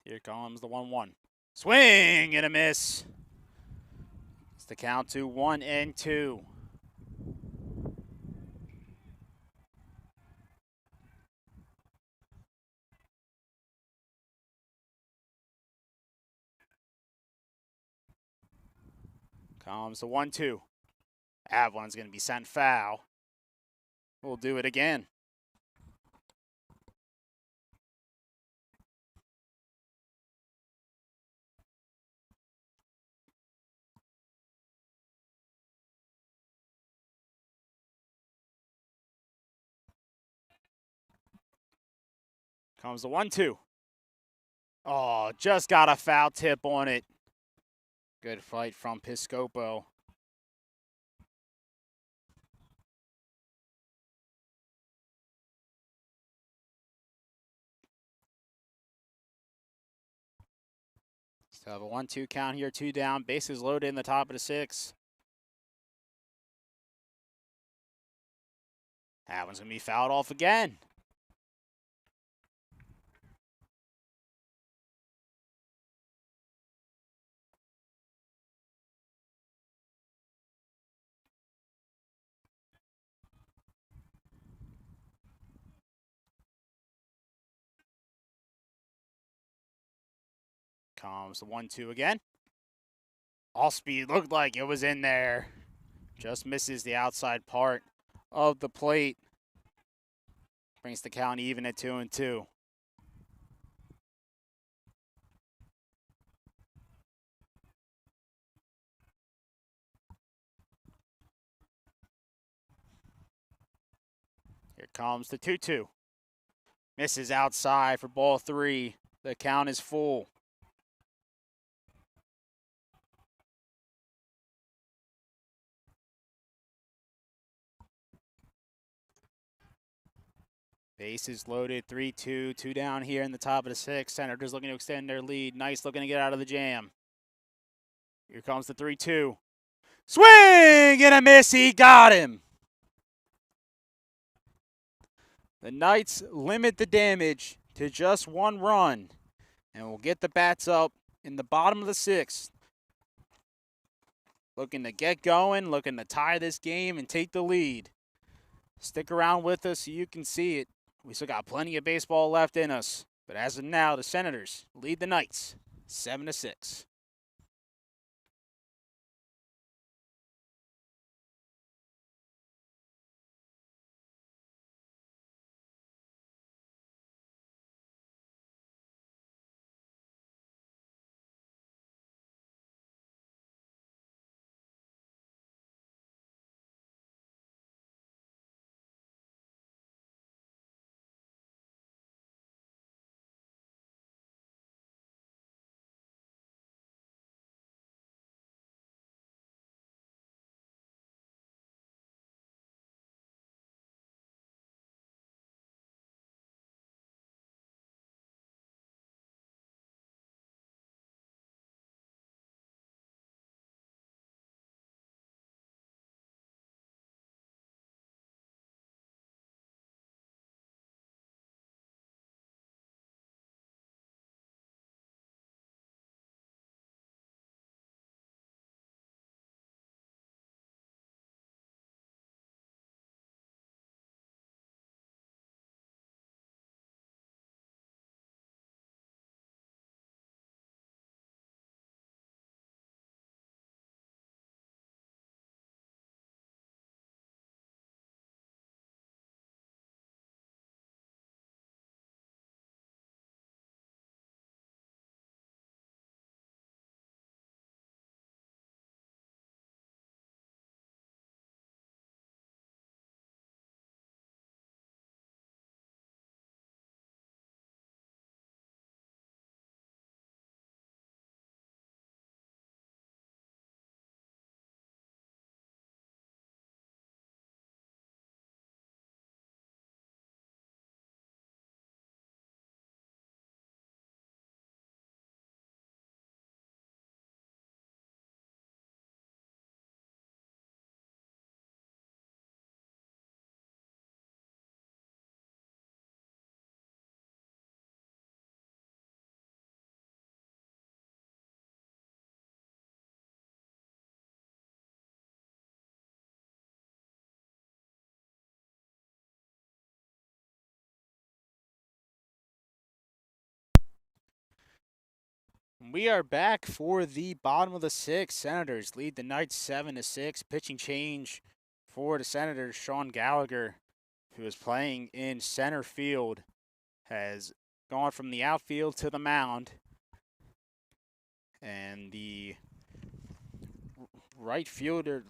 Speaker 1: Here comes the 1-1. Swing and a miss. It's the count to 1-2. Comes the 1-2. That one's going to be sent foul. We'll do it again. Comes the 1-2. Oh, just got a foul tip on it. Good fight from Piscopo. Still have a 1-2 count here, 2 down. Bases loaded in the top of the 6th. That one's going to be fouled off again. Comes the 1-2 again. All speed looked like it was in there. Just misses the outside part of the plate. Brings the count even at 2-2. Here comes the 2-2. Misses outside for ball 3. The count is full. Bases loaded, 3-2, 2 down here in the top of the 6th. Senators looking to extend their lead. Nice looking to get out of the jam. Here comes the 3-2. Swing and a miss. He got him. The Knights limit the damage to just 1 run and will get the bats up in the bottom of the 6th. Looking to get going, looking to tie this game and take the lead. Stick around with us so you can see it. We still got plenty of baseball left in us. But as of now, the Senators lead the Knights 7-6. We are back for the bottom of the sixth. Senators lead the Knights 7-6. Pitching change for the Senators. Sean Gallagher, who is playing in center field, has gone from the outfield to the mound. And the left fielder,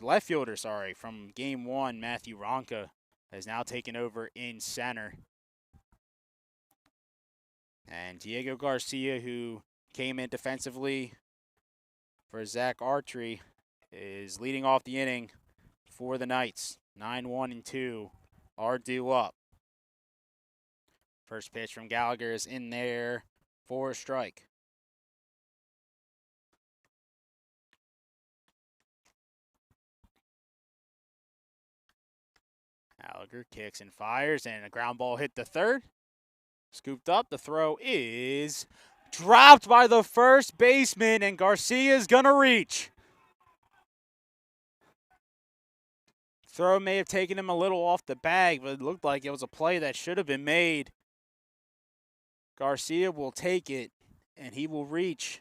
Speaker 1: from game one, Matthew Ronca, has now taken over in center. And Diego Garcia, who came in defensively for Zach Archery, is leading off the inning for the Knights. 9-1-2 are due up. First pitch from Gallagher is in there for a strike. Gallagher kicks and fires, and a ground ball hit the third. Scooped up. The throw is dropped by the first baseman, and Garcia's gonna reach. Throw may have taken him a little off the bag, but it looked like it was a play that should have been made. Garcia will take it, and he will reach.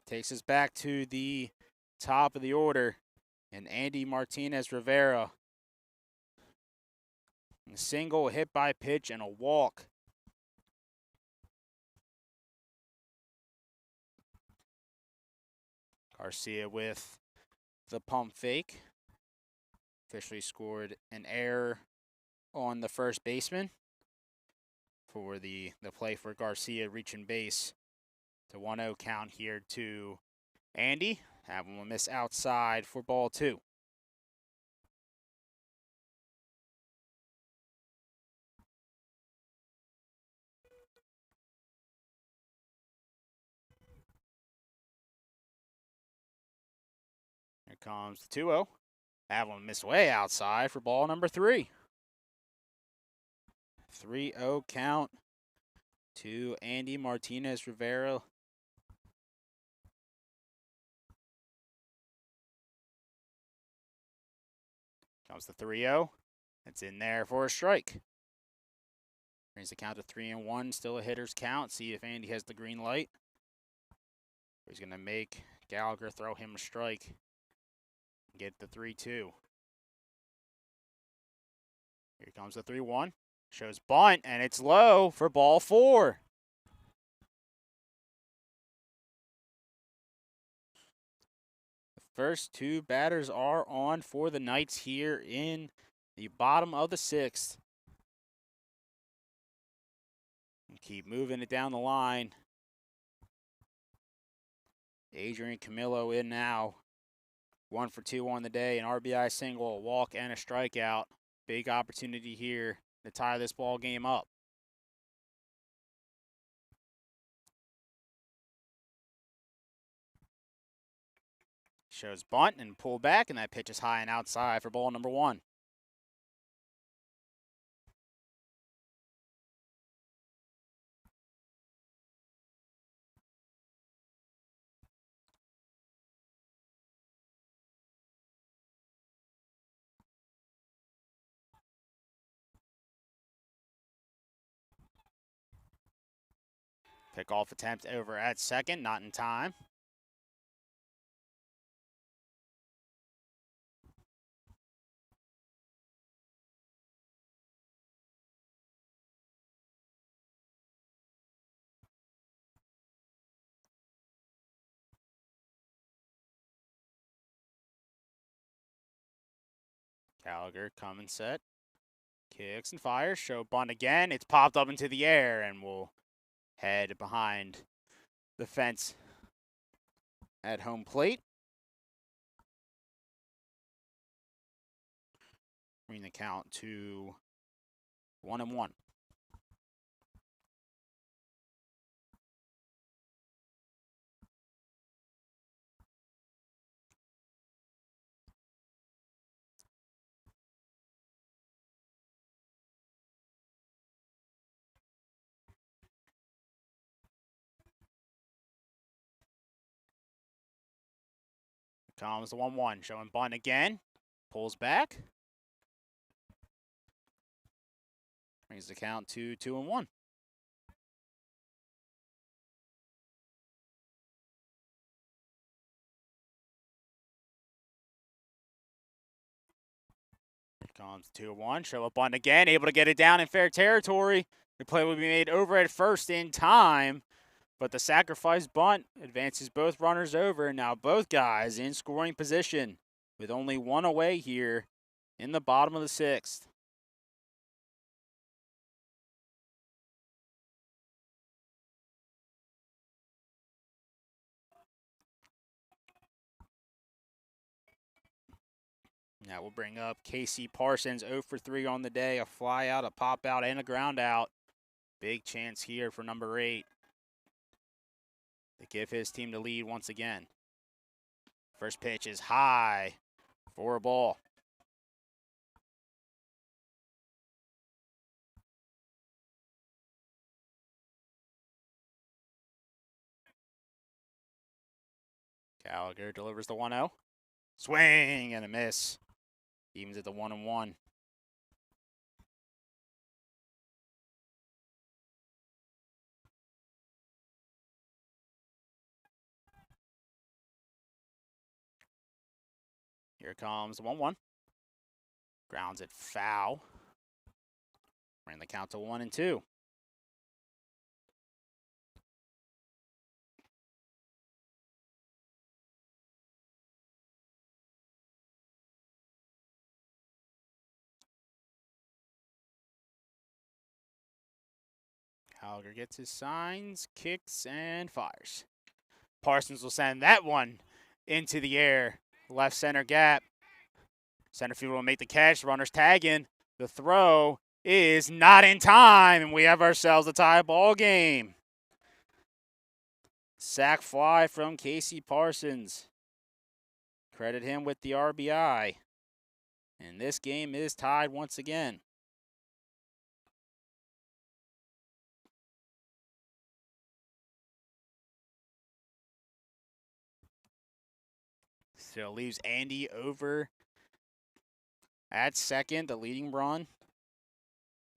Speaker 1: Takes us back to the top of the order, and Andy Martinez Rivera. A single, a hit by pitch, and a walk. Garcia with the pump fake. Officially scored an error on the first baseman for the play for Garcia reaching base. The 1-0 count here to Andy. Having a miss outside for ball two. Here comes the 2-0. That one missed way outside for ball number three. 3-0 count to Andy Martinez Rivera. Comes the 3-0. It's in there for a strike. Brings the count to 3-1. Still a hitter's count. See if Andy has the green light. He's going to make Gallagher throw him a strike. Get the 3-2. Here comes the 3-1. Shows bunt, and it's low for ball four. The first two batters are on for the Knights here in the bottom of the sixth. Keep moving it down the line. Adrian Camillo in now. 1 for 2 on the day, an RBI single, a walk, and a strikeout. Big opportunity here to tie this ball game up. Shows bunt and pull back, and that pitch is high and outside for ball number one. Pickoff attempt over at second, not in time. Gallagher coming set. Kicks and fires. Show bunt again. It's popped up into the air and will head behind the fence at home plate. Bring the count to 1-1. Comes the 1-1, showing bunt again. Pulls back. Brings the count to 2-1. Comes 2-1. Show up on again, able to get it down in fair territory. The play will be made over at first in time, but the sacrifice bunt advances both runners over. Now both guys in scoring position with only one away here in the bottom of the 6th. Now we'll bring up Casey Parsons, 0 for 3 on the day. A fly out, a pop out, and a ground out. Big chance here for number 8 to give his team the lead once again. First pitch is high for a ball. Gallagher delivers the 1-0. Swing and a miss. Evens at the 1-1. Here comes the 1-1. Grounds it foul. Bring the count to 1-2. Gallagher gets his signs, kicks, and fires. Parsons will send that one into the air. Left center gap. Center field will make the catch. Runners tagging. The throw is not in time, and we have ourselves a tie ball game. Sac fly from Casey Parsons. Credit him with the RBI. And this game is tied once again. Still leaves Andy over at second, the leading run.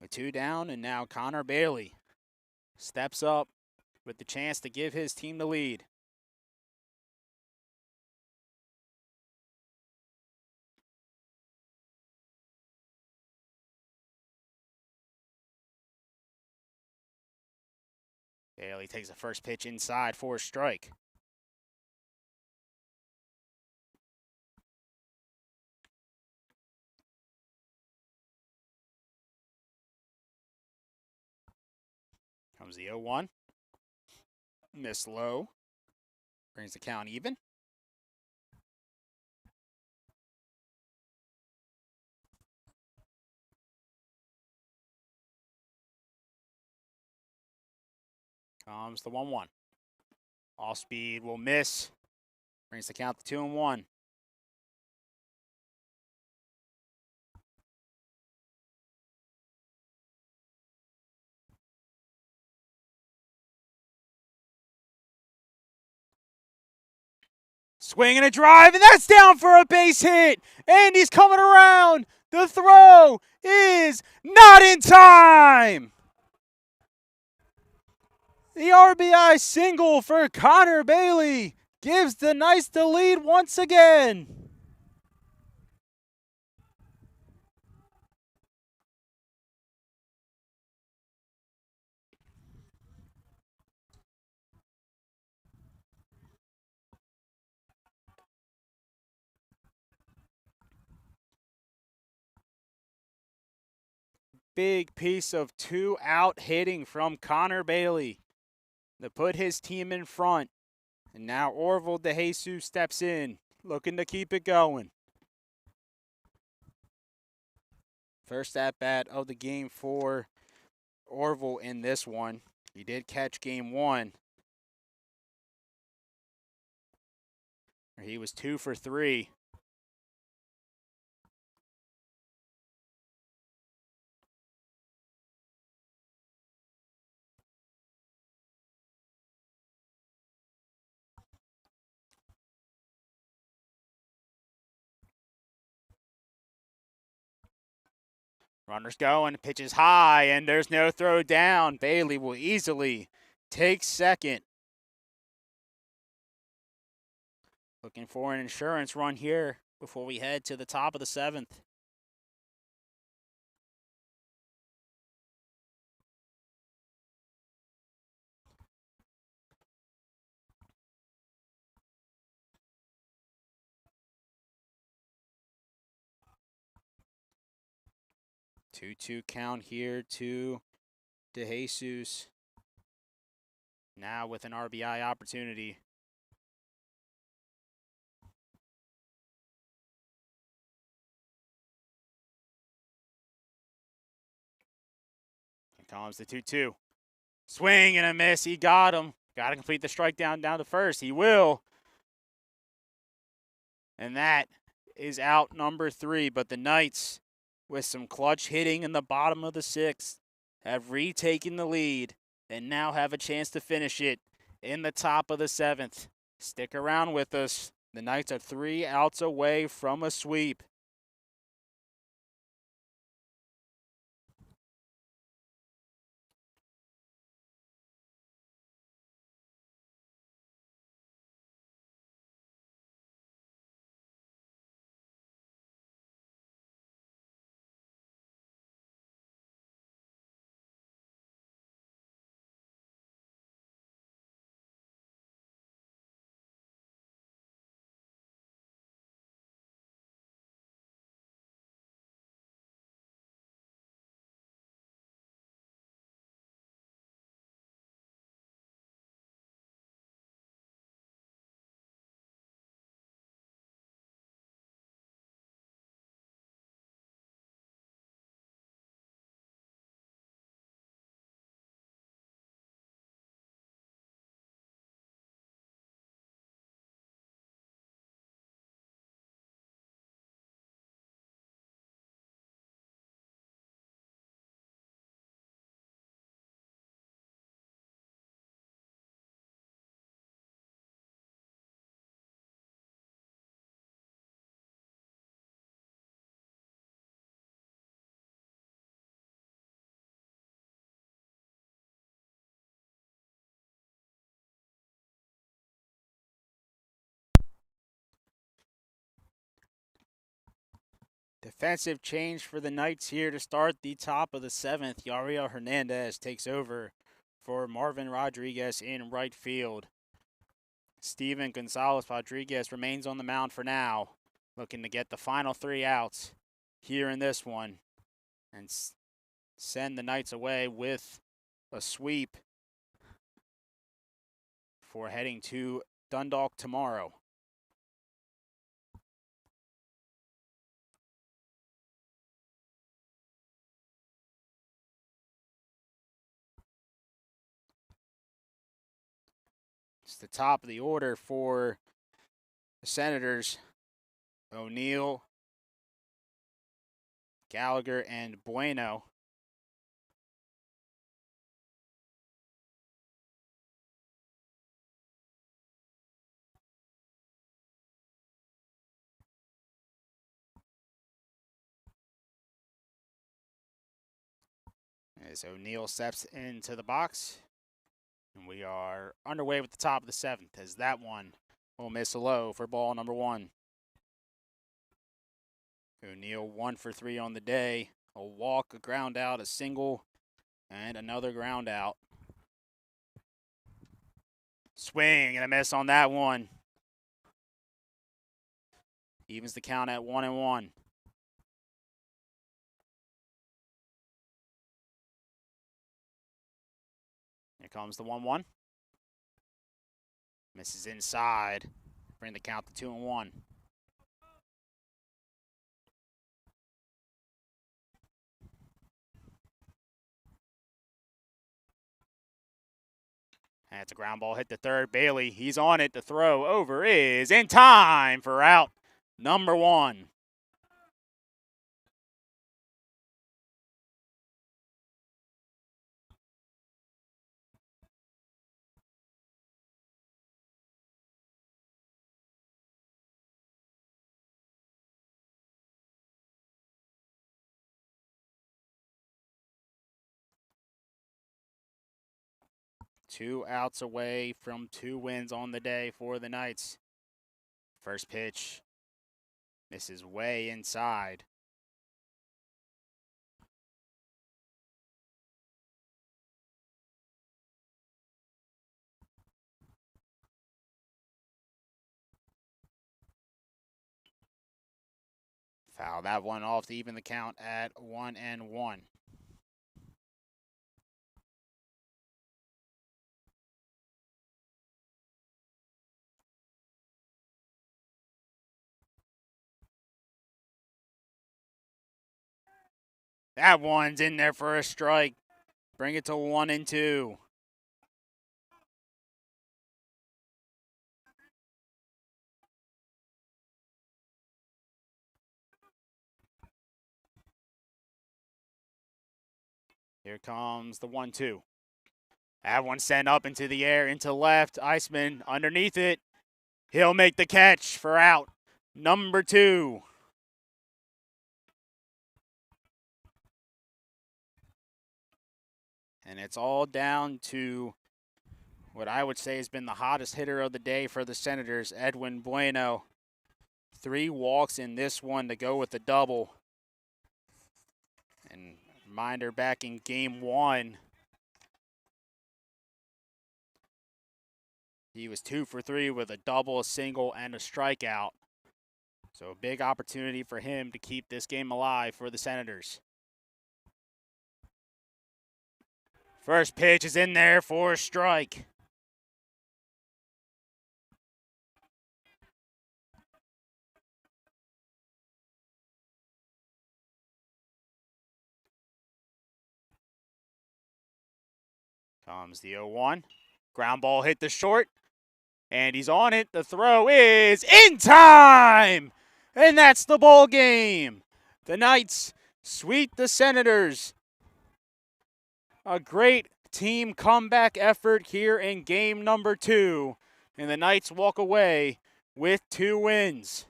Speaker 1: With 2 down, and now Connor Bailey steps up with the chance to give his team the lead. Bailey takes the first pitch inside for a strike. Comes the 0-1. Miss low. Brings the count even. Comes the 1-1. Off speed will miss. Brings the count to 2-1. Swing and a drive, and that's down for a base hit. Andy's coming around. The throw is not in time. The RBI single for Connor Bailey gives the Knights the lead once again. Big piece of 2-out hitting from Connor Bailey to put his team in front. And now Orville DeJesus steps in, looking to keep it going. First at-bat of the game for Orville in this one. He did catch game 1. He was 2 for 3. Runner's going, pitches high, and there's no throw down. Bailey will easily take second. Looking for an insurance run here before we head to the top of the 7th. Two-two count here to DeJesus. Now with an RBI opportunity. Here comes the 2-2. Swing and a miss. He got him. Got to complete the strike down to first. He will. And that is out number 3. But the Knights, with some clutch hitting in the bottom of the 6th, have retaken the lead and now have a chance to finish it in the top of the 7th. Stick around with us. The Knights are 3 outs away from a sweep. Defensive change for the Knights here to start the top of the 7th. Yariel Hernandez takes over for Marvin Rodriguez in right field. Steven Gonzalez Rodriguez remains on the mound for now, looking to get the final 3 outs here in this one and send the Knights away with a sweep for heading to Dundalk tomorrow. It's the top of the order for the Senators. O'Neill, Gallagher, and Bueno. As O'Neill steps into the box. And we are underway with the top of the 7th as that one will miss a low for ball number 1. O'Neill 1 for 3 on the day. A walk, a ground out, a single, and another ground out. Swing and a miss on that one. Evens the count at 1-1. Here comes the 1-1. Misses inside. Bring the count to 2-1. That's a ground ball hit to third. Bailey, he's on it. The throw over is in time for out number 1. 2 outs away from 2 wins on the day for the Knights. First pitch misses way inside. Foul that one off to even the count at 1-1. That one's in there for a strike. Bring it to 1-2. Here comes the 1-2. That one sent up into the air, into left. Iceman underneath it. He'll make the catch for out number 2. And it's all down to what I would say has been the hottest hitter of the day for the Senators, Edwin Bueno. 3 walks in this one to go with the double. And reminder, back in game 1, he was 2 for 3 with a double, a single, and a strikeout. So a big opportunity for him to keep this game alive for the Senators. First pitch is in there for a strike. Comes the 0-1. Ground ball hit the short. And he's on it. The throw is in time. And that's the ball game. The Knights sweep the Senators. A great team comeback effort here in game number 2. And the Knights walk away with 2 wins.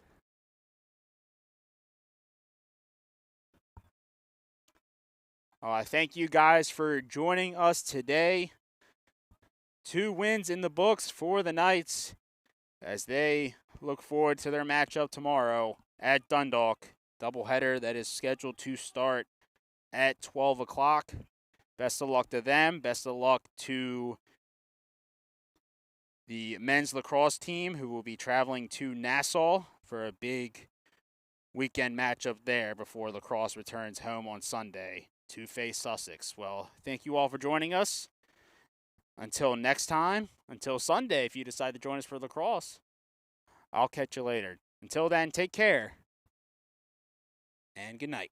Speaker 1: I thank you guys for joining us today. 2 wins in the books for the Knights as they look forward to their matchup tomorrow at Dundalk. Doubleheader that is scheduled to start at 12 o'clock. Best of luck to them. Best of luck to the men's lacrosse team who will be traveling to Nassau for a big weekend matchup there before lacrosse returns home on Sunday to face Sussex. Well, thank you all for joining us. Until next time, until Sunday, if you decide to join us for lacrosse, I'll catch you later. Until then, take care and good night.